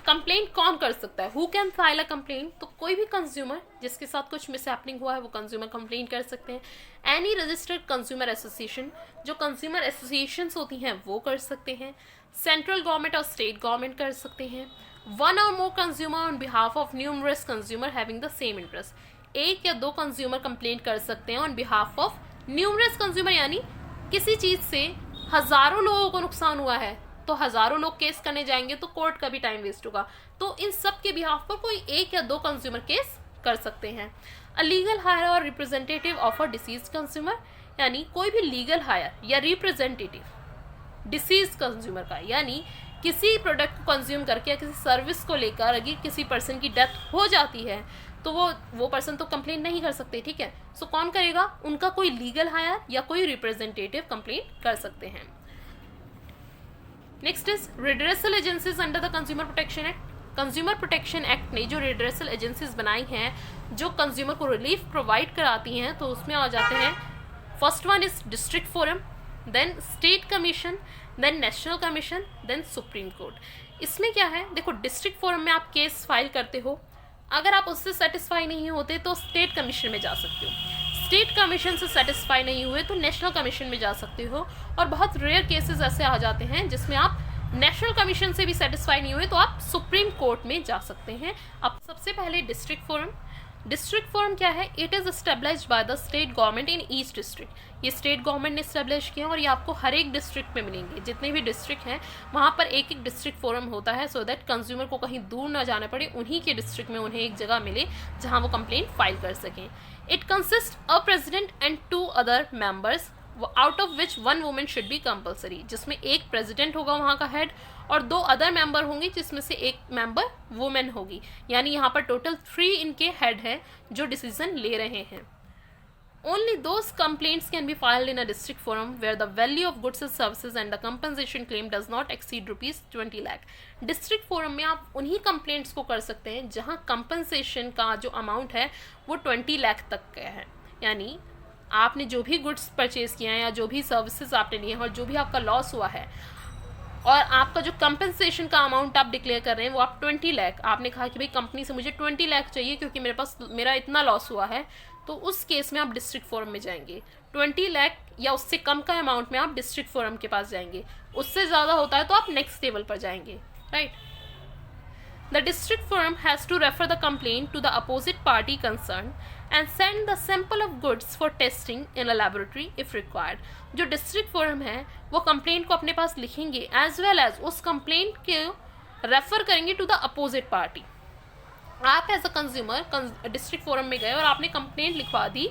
कंप्लेंट कौन कर सकता है? Who can file a complaint? तो कोई भी कंज्यूमर जिसके साथ कुछ मिसहैपनिंग हुआ है वो कंज्यूमर कंप्लेंट कर सकते हैं। एनी रजिस्टर्ड कंज्यूमर एसोसिएशन, जो कंज्यूमर एसोसिएशंस होती हैं वो कर सकते हैं। सेंट्रल गवर्नमेंट और स्टेट गवर्नमेंट कर सकते हैं। वन और more consumer on behalf of numerous consumer having the same interest, एक या दो कंज्यूमर कंप्लेंट कर सकते हैं on behalf of numerous consumer, यानी किसी चीज़ से हज़ारों लोगों को नुकसान हुआ है तो हज़ारों लोग केस करने जाएंगे तो कोर्ट का भी टाइम वेस्ट होगा। तो इन सब के बिहाफ पर कोई एक या दो कंज्यूमर केस कर सकते हैं। अ लीगल हायर और representative of a disease consumer, यानी कोई भी लीगल हायर या रिप्रेजेंटेटिव डिसीज कंज्यूमर का, यानी किसी प्रोडक्ट को कंज्यूम करके या किसी सर्विस को लेकर अगर किसी पर्सन की डेथ हो जाती है तो वो पर्सन तो कंप्लेन नहीं कर सकते, ठीक है। सो कौन करेगा? उनका कोई लीगल हायर या कोई रिप्रेजेंटेटिव कंप्लेन कर सकते हैं। Next is redressal agencies under the consumer protection act. Consumer protection act ने जो रिड्रेसल एजेंसीज बनाई हैं जो कंज्यूमर को रिलीफ प्रोवाइड कराती हैं, तो उसमें आ जाते हैं first one is district forum, then state commission, then national commission, then supreme court. इसमें क्या है, देखो डिस्ट्रिक्ट फोरम में आप केस फाइल करते हो, अगर आप उससे सेटिस्फाई नहीं होते तो स्टेट कमीशन में जा सकते हो, स्टेट कमीशन से सेटिस्फाई नहीं हुए तो नेशनल कमीशन में जा सकते हो, और बहुत रेयर केसेस ऐसे आ जाते हैं जिसमें आप नेशनल कमीशन से भी सेटिस्फाई नहीं हुए तो आप सुप्रीम कोर्ट में जा सकते हैं। अब सबसे पहले डिस्ट्रिक्ट फोरम। डिस्ट्रिक्ट फोरम क्या है? It is established by the state government in each district. ये स्टेट गवर्नमेंट ने एस्टेब्लिश किया और ये आपको हर एक डिस्ट्रिक्ट में मिलेंगे, जितने भी डिस्ट्रिक्ट हैं वहाँ पर एक एक डिस्ट्रिक्ट फोरम होता है, सो दैट कंज्यूमर को कहीं दूर ना जाना पड़े, उन्हीं के डिस्ट्रिक्ट में उन्हें एक जगह मिले जहाँ वो कंप्लेंट फाइल कर सकें। It consist a president and 2 other members out of which 1 women should be compulsory, जिसमें एक प्रेसिडेंट होगा वहाँ का हेड और 2 अदर मेंबर होंगे जिसमें से एक मेंबर वुमेन होगी, यानी यहाँ पर टोटल 3 इनके हेड हैं जो डिसीजन ले रहे हैं। Only those complaints can be filed in a district forum where the value of goods and services and the compensation claim does not exceed ₹20 lakh। District forum में आप उन्हीं कंप्लेंट्स को कर सकते हैं जहां कंपनसेशन का जो अमाउंट है वो 20 लाख तक का है, यानी आपने जो भी गुड्स परचेज किए हैं या जो भी सर्विसेज आपने लिए हैं और जो भी आपका लॉस हुआ है और आपका जो कंपनसेशन का अमाउंट आप डिक्लेयर कर रहे हैं वो आप 20 लाख, आपने कहा कि भाई कंपनी से मुझे 20 लाख चाहिए क्योंकि मेरा इतना लॉस हुआ है, तो उस केस में आप डिस्ट्रिक्ट फोरम में जाएंगे। 20 लाख या उससे कम का अमाउंट में आप डिस्ट्रिक्ट फोरम के पास जाएंगे, उससे ज़्यादा होता है तो आप नेक्स्ट लेवल पर जाएंगे, right. The district forum has to refer the complaint to the opposite party concern and send the sample of goods for testing in a laboratory if required. जो डिस्ट्रिक्ट फोरम है वो complaint को अपने पास लिखेंगे as well as उस complaint के refer करेंगे टू द अपोजिट पार्टी। आप as a consumer district forum में गए और आपने कंप्लेंट लिखवा दी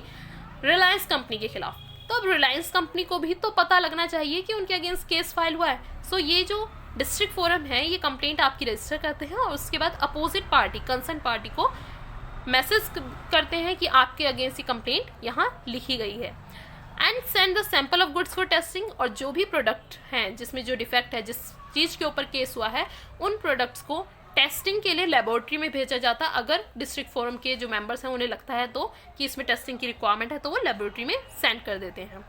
रिलायंस कंपनी के खिलाफ, तो अब रिलायंस कंपनी को भी तो पता लगना चाहिए कि उनके अगेंस्ट केस फाइल हुआ है। सो ये जो डिस्ट्रिक्ट फोरम है ये कंप्लेंट आपकी रजिस्टर करते हैं और उसके बाद अपोजिट पार्टी कंसर्न पार्टी को मैसेज करते हैं कि आपके अगेंस्ट ये कंप्लेंट यहाँ लिखी गई है and send the sample of goods for testing. और जो भी प्रोडक्ट हैं जिसमें जो डिफेक्ट है, जिस चीज़ के ऊपर केस हुआ है, उन प्रोडक्ट्स को टेस्टिंग के लिए लेबोरेटरी में भेजा जाता है। अगर डिस्ट्रिक्ट फोरम के जो मेंबर्स हैं उन्हें लगता है तो कि इसमें टेस्टिंग की रिक्वायरमेंट है तो वो लेबोरेटरी में सेंड कर देते हैं।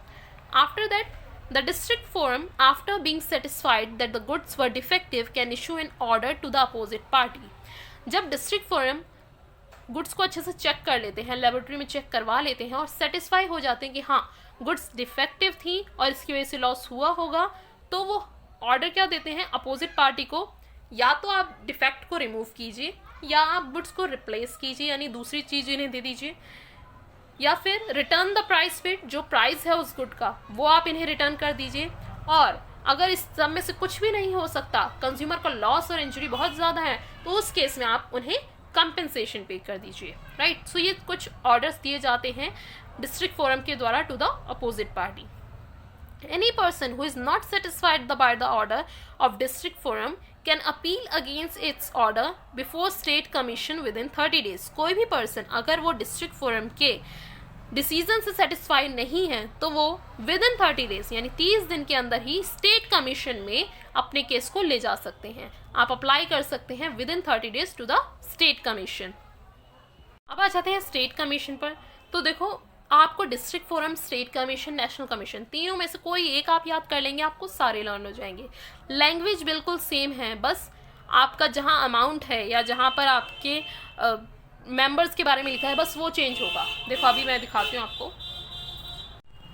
After that the district forum after being satisfied that the goods were defective can issue an order to the opposite party. जब डिस्ट्रिक्ट फोरम गुड्स को अच्छे से चेक कर लेते हैं, लेबोरेटरी में चेक करवा लेते हैं और सेटिस्फाई हो जाते हैं कि हाँ गुड्स डिफेक्टिव थी और इसकी वजह से लॉस हुआ होगा, तो वो ऑर्डर क्या देते हैं अपोजिट पार्टी को, या तो आप डिफेक्ट को रिमूव कीजिए या आप गुड्स को रिप्लेस कीजिए, यानी दूसरी चीज़ इन्हें दे दीजिए, या फिर रिटर्न द प्राइस पेड, जो प्राइस है उस गुड का वो आप इन्हें रिटर्न कर दीजिए। और अगर इस सब में से कुछ भी नहीं हो सकता, कंज्यूमर का लॉस और इंजरी बहुत ज़्यादा है, तो उस केस में आप उन्हें कंपेंसेशन पे कर दीजिए, राइट। सो ये कुछ ऑर्डर्स दिए जाते हैं डिस्ट्रिक्ट फोरम के द्वारा to the opposite party. Any person who is not satisfied by the order of district forum can appeal against its order before state commission within 30 days। कोई भी पर्सन अगर वो डिस्ट्रिक्ट फोरम के decision से satisfy नहीं है तो वो विद इन 30 डेज यानी 30 दिन के अंदर ही स्टेट कमीशन में अपने केस को ले जा सकते हैं। आप अप्लाई कर सकते हैं within 30 days to the state commission. अब आ जाते हैं स्टेट कमीशन पर। तो देखो आपको district forum, state commission, national commission, तीनों में से कोई एक आप याद कर लेंगे, आपको सारे लर्न हो जाएंगे। लैंग्वेज बिल्कुल सेम है, बस आपका जहाँ अमाउंट है या जहाँ पर आपके मेंबर्स के बारे में लिखा है बस वो चेंज होगा। देखो अभी मैं दिखाती हूँ आपको।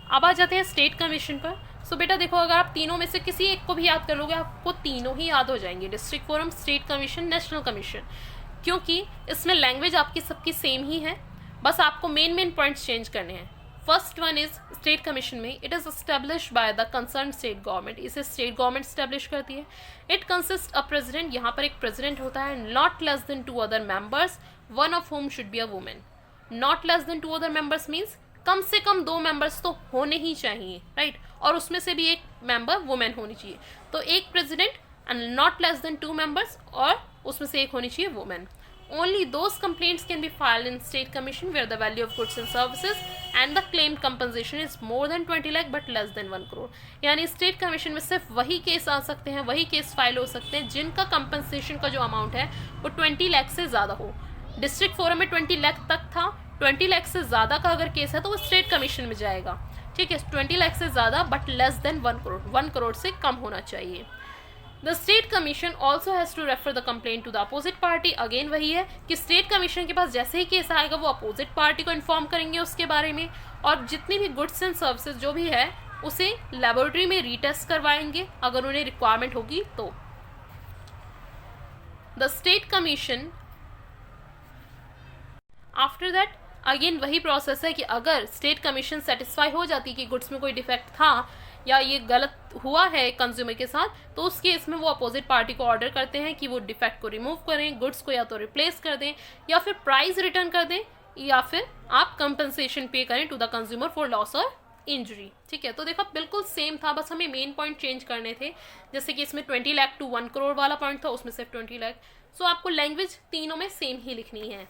अब आ जाते हैं स्टेट कमीशन पर। सो बेटा देखो अगर आप तीनों में से किसी एक को भी याद कर लोगे आपको तीनों ही याद हो जाएंगे, district forum, state commission, national commission, क्योंकि इसमें लैंग्वेज आपकी सबकी सेम ही है, बस आपको मेन पॉइंट्स चेंज करने हैं। First one is state commission में it is establish by the concern state government, इसे स्टेट गवर्नमेंट एस्टेब्लिश करती है। इट कंसिस्ट अ प्रेसिडेंट, यहाँ पर एक प्रेसिडेंट होता है, not less than 2 other members, one of whom should be a women. Not less than 2 other members means कम से कम 2 मेंबर्स तो होने ही चाहिए, राइट, और उसमें से भी एक मेंबर वुमेन होनी चाहिए। तो एक president and not less than 2 members, और उसमें से एक होनी चाहिए women. Only those complaints can be filed in state commission where the value of goods and services and the claimed compensation is more than 20 lakh but less than 1 crore। यानी state commission में सिर्फ वही case आ सकते हैं, वही case file हो सकते हैं जिनका कंपनसेशन का जो अमाउंट है वो 20 लाख से ज़्यादा हो। डिस्ट्रिक्ट फोरम में 20 लाख तक था, 20 लाख से ज़्यादा का अगर केस है तो वो स्टेट कमीशन में जाएगा, ठीक है। 20 लाख से ज़्यादा but less than 1 crore, 1 crore से कम होना चाहिए। The state commission also has to refer the complaint to the opposite party. Again वही है कि स्टेट कमीशन के पास जैसे ही केस आएगा वो अपोजिट पार्टी को इन्फॉर्म करेंगे उसके बारे में, और जितनी भी गुड्स एंड सर्विसेज जो भी है उसे लेबोरेटरी में रीटेस्ट करवाएंगे अगर उन्हें रिक्वायरमेंट होगी तो। The state commission after that again वही प्रोसेस है कि अगर स्टेट कमीशन सेटिस्फाई हो जाती कि गुड्स में कोई डिफेक्ट था या ये गलत हुआ है कंज्यूमर के साथ, तो उस केस में वो अपोजिट पार्टी को ऑर्डर करते हैं कि वो डिफेक्ट को रिमूव करें, गुड्स को या तो रिप्लेस कर दें या फिर प्राइस रिटर्न कर दें या फिर आप कंपनसेशन पे करें to the consumer for loss और इंजरी, ठीक है। तो देखो बिल्कुल सेम था, बस हमें मेन पॉइंट चेंज करने थे। जैसे कि इसमें 20 लाख टू 1 करोड़ वाला पॉइंट था, उसमें सिर्फ 20 लाख। सो आपको लैंग्वेज तीनों में सेम ही लिखनी है।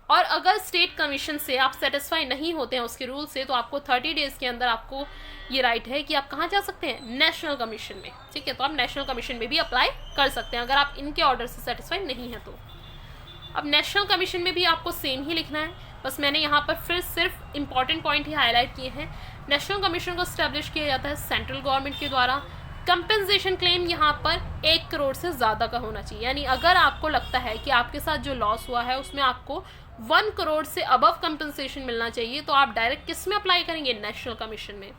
और अगर स्टेट कमीशन से आप सेटिस्फाई नहीं होते हैं उसके रूल से, तो आपको 30 डेज के अंदर आपको ये राइट है कि आप कहाँ जा सकते हैं, नेशनल कमीशन में, ठीक है। तो आप नेशनल कमीशन में भी अप्लाई कर सकते हैं अगर आप इनके ऑर्डर से सेटिस्फाई नहीं है तो। अब नेशनल कमीशन में भी आपको सेम ही लिखना है, बस मैंने यहाँ पर फिर सिर्फ इंपॉर्टेंट पॉइंट ही हाईलाइट किए हैं। नेशनल कमीशन को स्टैब्लिश किया जाता है सेंट्रल गवर्नमेंट के द्वारा। कंपेंसेशन क्लेम यहाँ पर 1 करोड़ से ज़्यादा का होना चाहिए, यानी अगर आपको लगता है कि आपके साथ जो लॉस हुआ है उसमें आपको 1 करोड़ से अबव कंपनसेशन मिलना चाहिए, तो आप डायरेक्ट किस में अप्लाई करेंगे, नेशनल कमीशन में।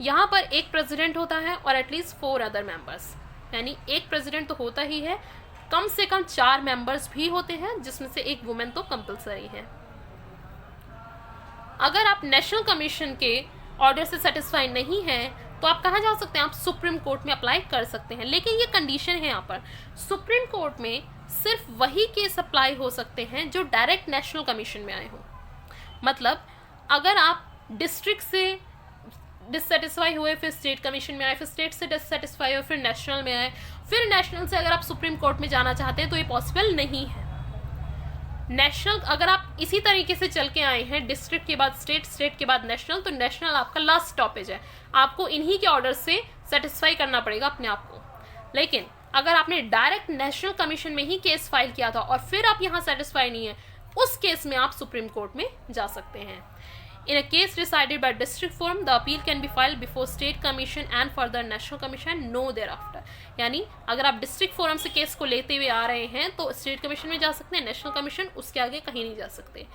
यहाँ पर एक प्रेसिडेंट होता है और एटलीस्ट 4 अदर मेंबर्स, यानी एक प्रेसिडेंट तो होता ही है, कम से कम 4 मेंबर्स भी होते हैं जिसमें से एक वुमेन तो कंपलसरी है। अगर आप नेशनल कमीशन के ऑर्डर से सेटिस्फाई नहीं हैं तो आप कहाँ जा सकते हैं, आप सुप्रीम कोर्ट में अप्लाई कर सकते हैं। लेकिन ये कंडीशन है यहाँ पर, सुप्रीम कोर्ट में सिर्फ वही केस अप्लाई हो सकते हैं जो डायरेक्ट नेशनल कमीशन में आए हों। मतलब अगर आप डिस्ट्रिक्ट से डिससेटिस्फाई हुए, फिर स्टेट कमीशन में आए, फिर स्टेट से डिससेटिस्फाई हुए, फिर नेशनल में आए, फिर नेशनल से अगर आप सुप्रीम कोर्ट में जाना चाहते हैं तो ये पॉसिबल नहीं है। नेशनल अगर आप इसी तरीके से चल के आए हैं, डिस्ट्रिक्ट के बाद स्टेट, स्टेट के बाद नेशनल, तो नेशनल आपका लास्ट स्टॉपेज है, आपको इन्हीं के ऑर्डर से सेटिस्फाई करना पड़ेगा अपने आप को। लेकिन अगर आपने डायरेक्ट नेशनल कमीशन में ही केस फाइल किया था और फिर आप यहाँ सेटिस्फाई नहीं है, उस केस में आप सुप्रीम कोर्ट में जा सकते हैं। In a case decided by district forum, the appeal can be filed before state commission and further national commission no thereafter। यानी अगर आप डिस्ट्रिक्ट फोरम से केस को लेते हुए आ रहे हैं तो स्टेट कमीशन में जा सकते हैं, नेशनल कमीशन उसके आगे कहीं नहीं जा सकते।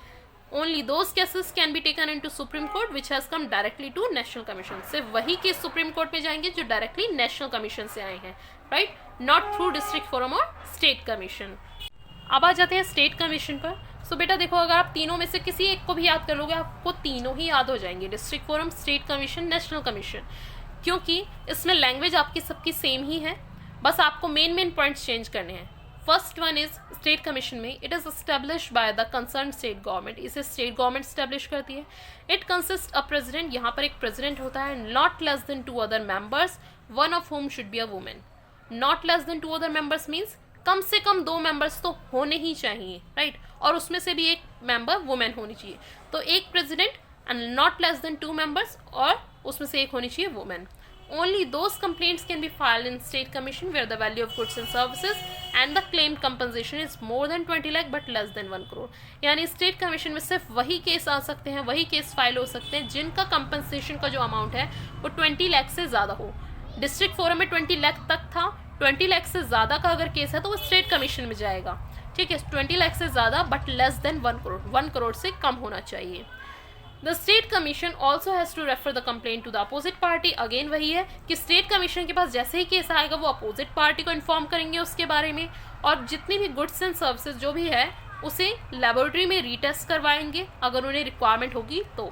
Only those cases can be taken into Supreme Court which has come directly to National Commission। सिर्फ वही केस सुप्रीम कोर्ट में जाएंगे जो डायरेक्टली नेशनल कमीशन से आए हैं, right, not through district forum और स्टेट कमीशन। अब आ जाते हैं स्टेट कमीशन पर। सो बेटा देखो, अगर आप तीनों में से किसी एक को भी याद कर लोगे आपको तीनों ही याद हो जाएंगे, district forum, state commission, national commission, क्योंकि इसमें लैंग्वेज आपकी सबकी सेम ही है, बस आपको मेन पॉइंट्स चेंज करने हैं। First one is state commission में it is establish by the concern state government, इसे स्टेट गवर्नमेंट एस्टेब्लिश करती है। इट कंसिस्ट अ प्रेसिडेंट, यहाँ पर एक प्रेसिडेंट होता है, not less than 2 other members, one of whom should be a women. Not less than 2 other members means कम से कम 2 मेंबर्स तो होने ही चाहिए, राइट, और उसमें से भी एक मेंबर वुमेन होनी चाहिए। तो एक president and not less than 2 members, और उसमें से एक होनी चाहिए women. Only those complaints can be filed in state commission where the value of goods and services and the claimed compensation is more than 20 lakh but less than 1 crore। यानी state commission में सिर्फ वही case आ सकते हैं, वही case file हो सकते हैं जिनका कंपनसेशन का जो अमाउंट है वो 20 लाख से ज़्यादा हो। डिस्ट्रिक्ट फोरम में 20 लाख तक था, 20 लाख से ज़्यादा का अगर केस है तो वो स्टेट कमीशन में जाएगा, ठीक है। 20 लाख से ज़्यादा but less than 1 crore, 1 crore से कम होना चाहिए। The state commission also has to refer the complaint to the opposite party. Again वही है कि स्टेट कमीशन के पास जैसे ही केस आएगा वो अपोजिट पार्टी को इन्फॉर्म करेंगे उसके बारे में, और जितनी भी गुड्स एंड सर्विसेज जो भी है उसे लेबोरेटरी में रीटेस्ट करवाएंगे अगर उन्हें रिक्वायरमेंट होगी तो।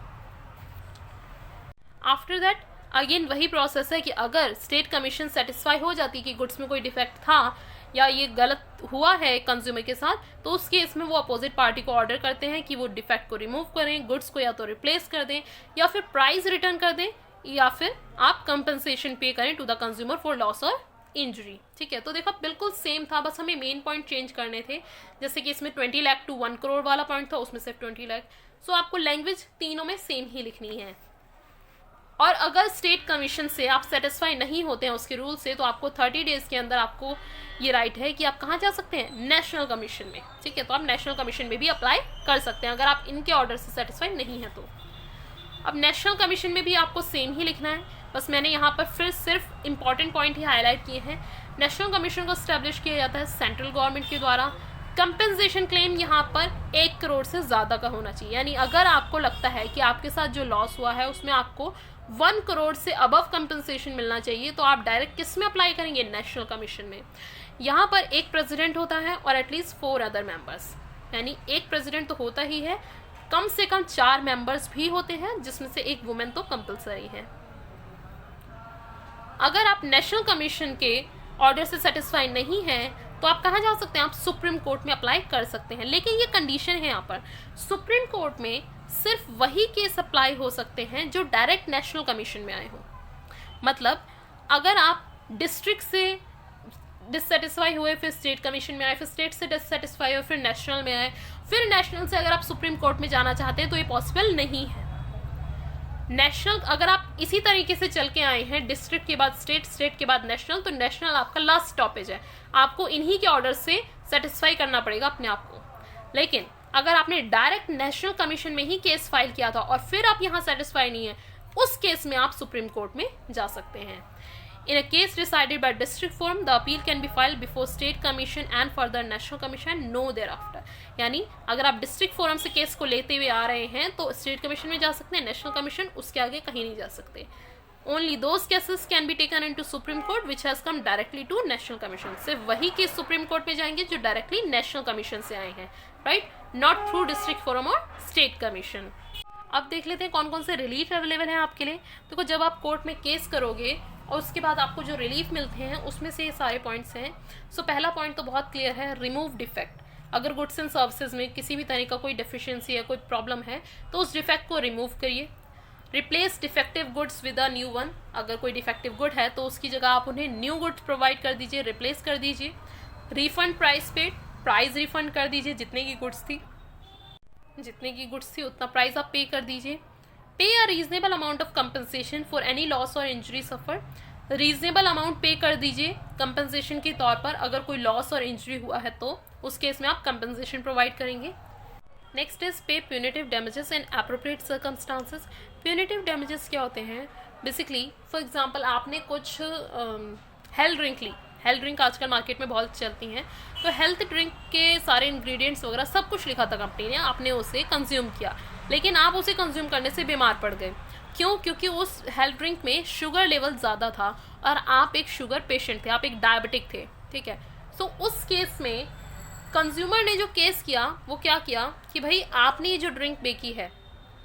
आफ्टर दैट अगेन वही प्रोसेस है कि अगर स्टेट कमीशन सेटिस्फाई हो जाती कि गुड्स में कोई डिफेक्ट था या ये गलत हुआ है कंज्यूमर के साथ, तो उस केस में वो अपोजिट पार्टी को ऑर्डर करते हैं कि वो डिफेक्ट को रिमूव करें, गुड्स को या तो रिप्लेस कर दें या फिर प्राइस रिटर्न कर दें या फिर आप कंपनसेशन पे करें to the consumer for loss और इंजरी। ठीक है, तो देखो बिल्कुल सेम था, बस हमें मेन पॉइंट चेंज करने थे। जैसे कि इसमें 20 लाख टू 1 करोड़ वाला पॉइंट था, उसमें सिर्फ 20 लाख। सो आपको लैंग्वेज तीनों में सेम ही लिखनी है। और अगर स्टेट कमीशन से आप सेटिस्फाई नहीं होते हैं उसके रूल से, तो आपको 30 डेज के अंदर आपको ये राइट है कि आप कहाँ जा सकते हैं, नेशनल कमीशन में। ठीक है, तो आप नेशनल कमीशन में भी अप्लाई कर सकते हैं अगर आप इनके ऑर्डर से सेटिस्फाई नहीं है तो। अब नेशनल कमीशन में भी आपको सेम ही लिखना है, बस मैंने यहाँ पर फिर सिर्फ इंपॉर्टेंट पॉइंट ही हाईलाइट किए हैं। नेशनल कमीशन को स्टैब्लिश किया जाता है सेंट्रल गवर्नमेंट के द्वारा। कंपेंसेशन क्लेम यहाँ पर 1 करोड़ से ज़्यादा का होना चाहिए, यानी अगर आपको लगता है कि आपके साथ जो लॉस हुआ है उसमें आपको 1 करोड़ से अबव कंपेंसेशन मिलना चाहिए, तो आप डायरेक्ट किस में अप्लाई करेंगे, नेशनल कमीशन में। यहाँ पर एक प्रेसिडेंट होता है और एटलीस्ट 4 अदर मेंबर्स, यानी एक प्रेसिडेंट तो होता ही है, कम से कम 4 मेंबर्स भी होते हैं जिसमें से एक वुमेन तो कंपलसरी है। अगर आप नेशनल कमीशन के ऑर्डर से सेटिस्फाई नहीं हैं तो आप कहाँ जा सकते हैं, आप सुप्रीम कोर्ट में अप्लाई कर सकते हैं। लेकिन ये कंडीशन है यहाँ पर, सुप्रीम कोर्ट में सिर्फ वही केस अप्लाई हो सकते हैं जो डायरेक्ट नेशनल कमीशन में आए हों। मतलब अगर आप डिस्ट्रिक्ट से डिससेटिस्फाई हुए, फिर स्टेट कमीशन में आए, फिर स्टेट से डिससेटिस्फाई हुए, फिर नेशनल में आए, फिर नेशनल से अगर आप सुप्रीम कोर्ट में जाना चाहते हैं तो ये पॉसिबल नहीं है। नेशनल अगर आप इसी तरीके से चल के आए हैं, डिस्ट्रिक्ट के बाद स्टेट, स्टेट के बाद नेशनल, तो नेशनल आपका लास्ट स्टॉपेज है, आपको इन्हीं के ऑर्डर से सेटिस्फाई करना पड़ेगा अपने आप को। लेकिन अगर आपने डायरेक्ट नेशनल कमीशन में ही केस फाइल किया था और फिर आप यहाँ सेटिस्फाई नहीं है, उस केस में आप सुप्रीम कोर्ट में जा सकते हैं। In a case decided by district forum, the appeal can be filed before state commission and further national commission no thereafter. यानी अगर आप डिस्ट्रिक्ट फोरम से केस को लेते हुए आ रहे हैं तो स्टेट कमीशन में जा सकते हैं, नेशनल कमीशन उसके आगे कहीं नहीं जा सकते। Only those cases can be taken into Supreme Court which has come directly to National Commission. सिर्फ वही केस सुप्रीम कोर्ट में जाएंगे जो डायरेक्टली नेशनल कमीशन से आए हैं, right, not through district forum और स्टेट कमीशन। अब देख लेते हैं कौन कौन से रिलीफ अवेलेबल हैं आपके लिए। देखो जब आप कोर्ट में केस करोगे और उसके बाद आपको जो रिलीफ मिलते हैं उसमें से ये सारे पॉइंट्स हैं। सो पहला पॉइंट तो बहुत क्लियर है, रिमूव डिफेक्ट। अगर गुड्स एंड सर्विसेज में किसी भी तरह का कोई डेफिशिएंसी है, कोई प्रॉब्लम है, तो उस डिफेक्ट को रिमूव करिए। Replace defective goods with a new one. अगर कोई डिफेक्टिव गुड है तो उसकी जगह आप उन्हें न्यू गुड्स प्रोवाइड कर दीजिए, रिप्लेस कर दीजिए। Refund price paid, price refund कर दीजिए, जितने की गुड्स थी उतना प्राइस आप पे कर दीजिए। पे a reasonable amount of compensation for any loss और इंजरी सफर। रीजनेबल अमाउंट पे कर दीजिए कंपनसेशन के तौर पर, अगर कोई लॉस और इंजरी हुआ है तो उस केस में आप कंपनसेशन प्रोवाइड करेंगे। नेक्स्ट इज पे प्यूनिटिव डैमेजेस इन एप्रोप्रिएट सर्कमस्टांसेस। प्यूनिटिव डैमेजेस क्या होते हैं, बेसिकली फॉर एग्जांपल आपने कुछ हेल्थ ड्रिंक ली, हेल्थ ड्रिंक आजकल मार्केट में बहुत चलती हैं, तो हेल्थ ड्रिंक के सारे इंग्रेडिएंट्स वगैरह सब कुछ लिखा था कंपनी ने, आपने उसे कंज्यूम किया, लेकिन आप उसे कंज्यूम करने से बीमार पड़ गए। क्यों? क्योंकि उस हेल्थ ड्रिंक में शुगर लेवल ज़्यादा था और आप एक शुगर पेशेंट थे, आप एक डायबिटिक थे, ठीक है। सो उस केस में कंज्यूमर ने जो केस किया वो क्या किया कि भाई आपने ये जो ड्रिंक बेची है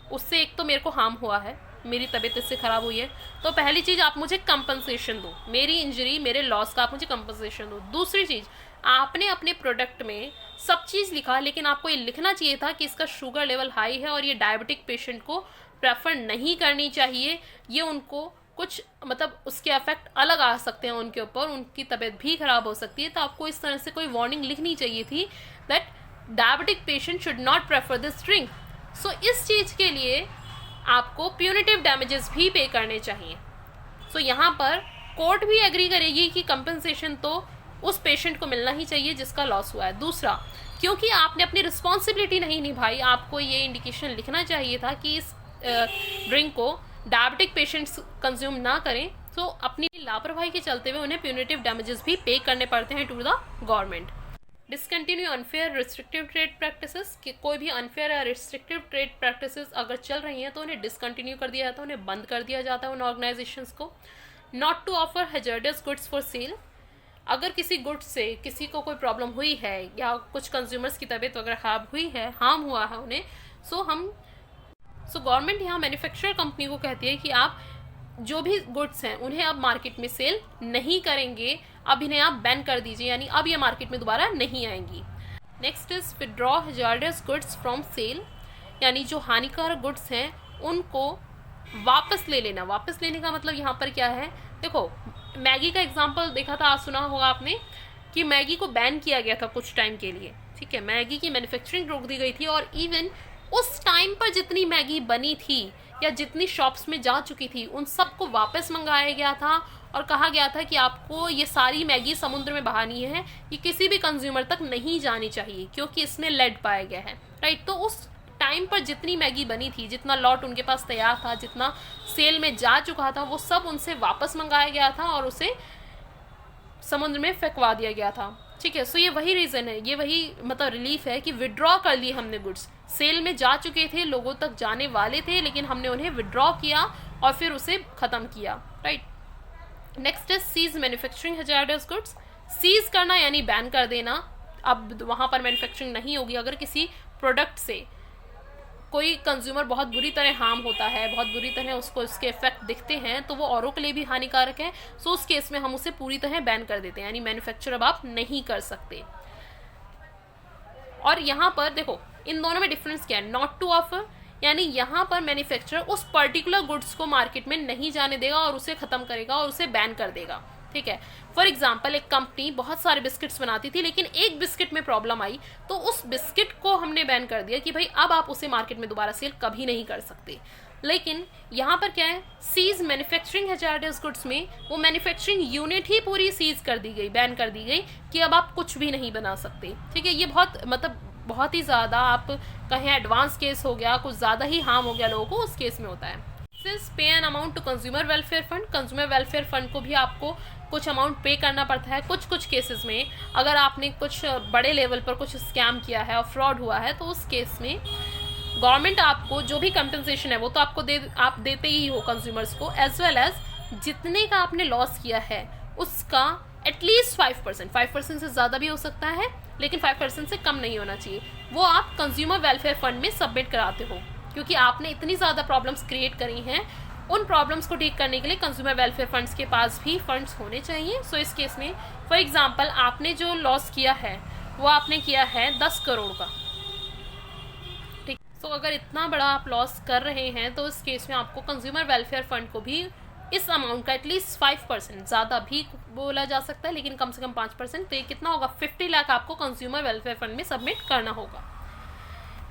उससे एक तो मेरे को हार्म हुआ है, मेरी तबीयत इससे ख़राब हुई है, तो पहली चीज़ आप मुझे कंपनसेशन दो, मेरी इंजरी मेरे लॉस का आप मुझे कंपनसेशन दो। दूसरी चीज़, आपने अपने प्रोडक्ट में सब चीज़ लिखा, लेकिन आपको ये लिखना चाहिए था कि इसका शुगर लेवल हाई है और ये डायबिटिक पेशेंट को प्रेफर नहीं करनी चाहिए, ये उनको कुछ मतलब उसके इफेक्ट अलग आ सकते हैं उनके ऊपर, उनकी तबीयत भी ख़राब हो सकती है। तो आपको इस तरह से कोई वार्निंग लिखनी चाहिए थी that diabetic patient should not prefer this drink. So इस चीज़ के लिए आपको प्यूनिटिव डैमेजेस भी पे करने चाहिए। सो यहाँ पर कोर्ट भी एग्री करेगी कि कंपनसेशन तो उस पेशेंट को मिलना ही चाहिए जिसका लॉस हुआ है। दूसरा, क्योंकि आपने अपनी रिस्पॉन्सिबिलिटी नहीं निभाई, आपको ये इंडिकेशन लिखना चाहिए था कि इस ड्रिंक को डायबिटिक पेशेंट्स कंज्यूम ना करें, तो अपनी लापरवाही के चलते हुए उन्हें प्यूनिटिव डैमेजेस भी पे करने पड़ते हैं to the government. Discontinue unfair restrictive trade practices, कि कोई भी अनफेयर या रिस्ट्रिक्टिव ट्रेड प्रैक्टिसेस अगर चल रही हैं तो उन्हें डिसकंटिन्यू कर दिया जाता है, उन्हें बंद कर दिया जाता है उन ऑर्गेनाइजेशंस को। Not to offer hazardous goods for sale, अगर किसी गुड्स से किसी को कोई प्रॉब्लम हुई है या कुछ कंज्यूमर्स की तबीयत वगैरह ख़राब हुई है, हार्म हुआ है उन्हें, सो हम सो गवर्नमेंट यहाँ मैन्युफैक्चरर कंपनी को कहती है कि आप जो भी गुड्स हैं उन्हें अब मार्केट में सेल नहीं करेंगे, अब इन्हें आप बैन कर दीजिए, यानी अब ये मार्केट में दोबारा नहीं आएंगी। Next is withdraw hazardous goods from sale, यानी जो हानिकारक गुड्स हैं उनको वापस ले लेना। वापस लेने का मतलब यहाँ पर क्या है, देखो मैगी का एग्जांपल देखा था, सुना होगा आपने कि मैगी को बैन किया गया था कुछ टाइम के लिए, ठीक है, मैगी की मैन्युफैक्चरिंग रोक दी गई थी, और इवन उस टाइम पर जितनी मैगी बनी थी या जितनी शॉप्स में जा चुकी थी उन सबको वापस मंगाया गया था और कहा गया था कि आपको ये सारी मैगी समुद्र में बहानी है, ये किसी भी कंज्यूमर तक नहीं जानी चाहिए क्योंकि इसमें लेड पाया गया है, राइट। तो उस टाइम पर जितनी मैगी बनी थी, जितना लॉट उनके पास तैयार था, जितना सेल में जा चुका था, वो सब उनसे वापस मंगाया गया था और उसे समुद्र में फेंकवा दिया गया था, ठीक है। सो ये वही रीज़न है, ये वही मतलब रिलीफ है कि विड्रॉ कर लिए हमने गुड्स, सेल में जा चुके थे, लोगों तक जाने वाले थे, लेकिन हमने उन्हें विड्रॉ किया और फिर उसे ख़त्म किया, राइट। नेक्स्ट है cease manufacturing hazardous goods. Cease करना यानी बैन कर देना, अब वहाँ पर मैन्युफैक्चरिंग नहीं होगी। अगर किसी प्रोडक्ट से कोई कंज्यूमर बहुत बुरी तरह हार्म होता है, बहुत बुरी तरह उसको इसके इफेक्ट दिखते हैं, तो वो औरों के लिए भी हानिकारक है, सो उस केस में हम उसे पूरी तरह बैन कर देते हैं, यानी मैन्युफैक्चर अब आप नहीं कर सकते। और यहाँ पर देखो इन दोनों में डिफरेंस क्या है, नॉट टू ऑफर, यानी यहाँ पर मैन्युफैक्चरर उस पर्टिकुलर गुड्स को मार्केट में नहीं जाने देगा और उसे खत्म करेगा और उसे बैन कर देगा, ठीक है। फॉर एग्जाम्पल एक कंपनी बहुत सारे बिस्किट्स बनाती थी, लेकिन एक बिस्किट में प्रॉब्लम आई तो उस बिस्किट को हमने बैन कर दिया कि भाई अब आप उसे मार्केट में दोबारा सेल कभी नहीं कर सकते। लेकिन यहाँ पर क्या है, सीज मैन्युफैक्चरिंग हैजार्डस गुड्स में वो मैन्युफैक्चरिंग यूनिट ही पूरी सीज कर दी गई, बैन कर दी गई कि अब आप कुछ भी नहीं बना सकते, ठीक है। ये बहुत ही ज़्यादा आप कहें एडवांस केस हो गया, कुछ ज़्यादा ही हार्म हो गया लोगों को, उस केस में होता है। Pay an amount to consumer welfare fund, consumer welfare fund को भी आपको कुछ अमाउंट पे करना पड़ता है। कुछ केसेस में अगर आपने कुछ बड़े लेवल पर कुछ स्कैम किया है और फ्रॉड हुआ है, तो उस केस में गवर्नमेंट आपको जो भी कंपनसेशन है वो तो आप देते ही हो कंज्यूमर्स को, एज वेल एज जितने का आपने लॉस किया है उसका एटलीस्ट 5% से ज़्यादा भी हो सकता है, लेकिन 5% से कम नहीं होना चाहिए, वो आप कंज्यूमर वेलफेयर फंड में सबमिट कराते हो, क्योंकि आपने इतनी ज़्यादा प्रॉब्लम्स क्रिएट करी हैं। उन प्रॉब्लम्स को ठीक करने के लिए कंज्यूमर वेलफेयर फंड्स के पास भी फंड्स होने चाहिए। सो इस केस में फॉर एग्जांपल आपने जो लॉस किया है वो आपने किया है 10 करोड़ का, ठीक। सो अगर इतना बड़ा आप लॉस कर रहे हैं तो इस केस में आपको कंज्यूमर वेलफेयर फंड को भी इस अमाउंट का एटलीस्ट 5%, ज़्यादा भी बोला जा सकता है लेकिन कम से कम 5%, तो ये कितना होगा 50 लाख आपको कंज्यूमर वेलफेयर फंड में सबमिट करना होगा।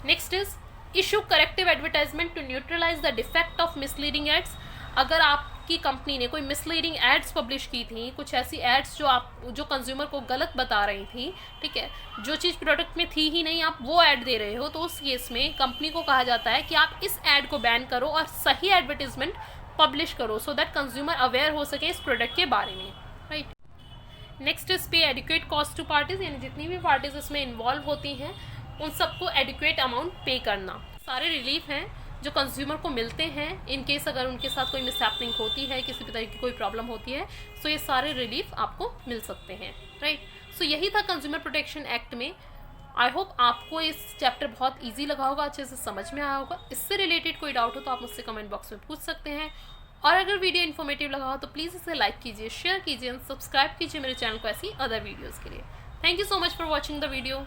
Next is issue corrective advertisement to neutralise the defect of misleading ads. अगर आपकी कंपनी ने कोई मिसलीडिंग एड्स पब्लिश की थी, कुछ ऐसी एड्स जो कंज्यूमर को गलत बता रही थी, ठीक है, जो चीज़ प्रोडक्ट में थी ही नहीं, आप वो ऐड दे रहे हो, तो उस केस में कंपनी को कहा जाता है कि आप इस ऐड को बैन करो और सही एडवर्टीजमेंट पब्लिश करो, सो दैट कंज्यूमर अवेयर हो सके इस प्रोडक्ट के बारे में, right. Next is pay adequate cost to parties, यानी जितनी भी पार्टीज इसमें इन्वॉल्व होती हैं उन सबको एडिक्वेट अमाउंट पे करना। सारे रिलीफ हैं जो कंज्यूमर को मिलते हैं इन केस अगर उनके साथ कोई मिसहैपनिंग होती है, किसी भी तरह की कोई प्रॉब्लम होती है, सो ये सारे रिलीफ आपको मिल सकते हैं, राइट। सो यही था कंज्यूमर प्रोटेक्शन एक्ट में। आई होप आपको इस चैप्टर बहुत ईजी लगा होगा, अच्छे से समझ में आया होगा। इससे रिलेटेड कोई डाउट हो तो आप मुझसे कमेंट बॉक्स में पूछ सकते हैं, और अगर वीडियो इन्फॉर्मेटिव लगा हो तो प्लीज़ इसे लाइक कीजिए, शेयर कीजिए और सब्सक्राइब कीजिए मेरे चैनल को ऐसी अदर वीडियोज़ के लिए। Thank you so much for watching the video.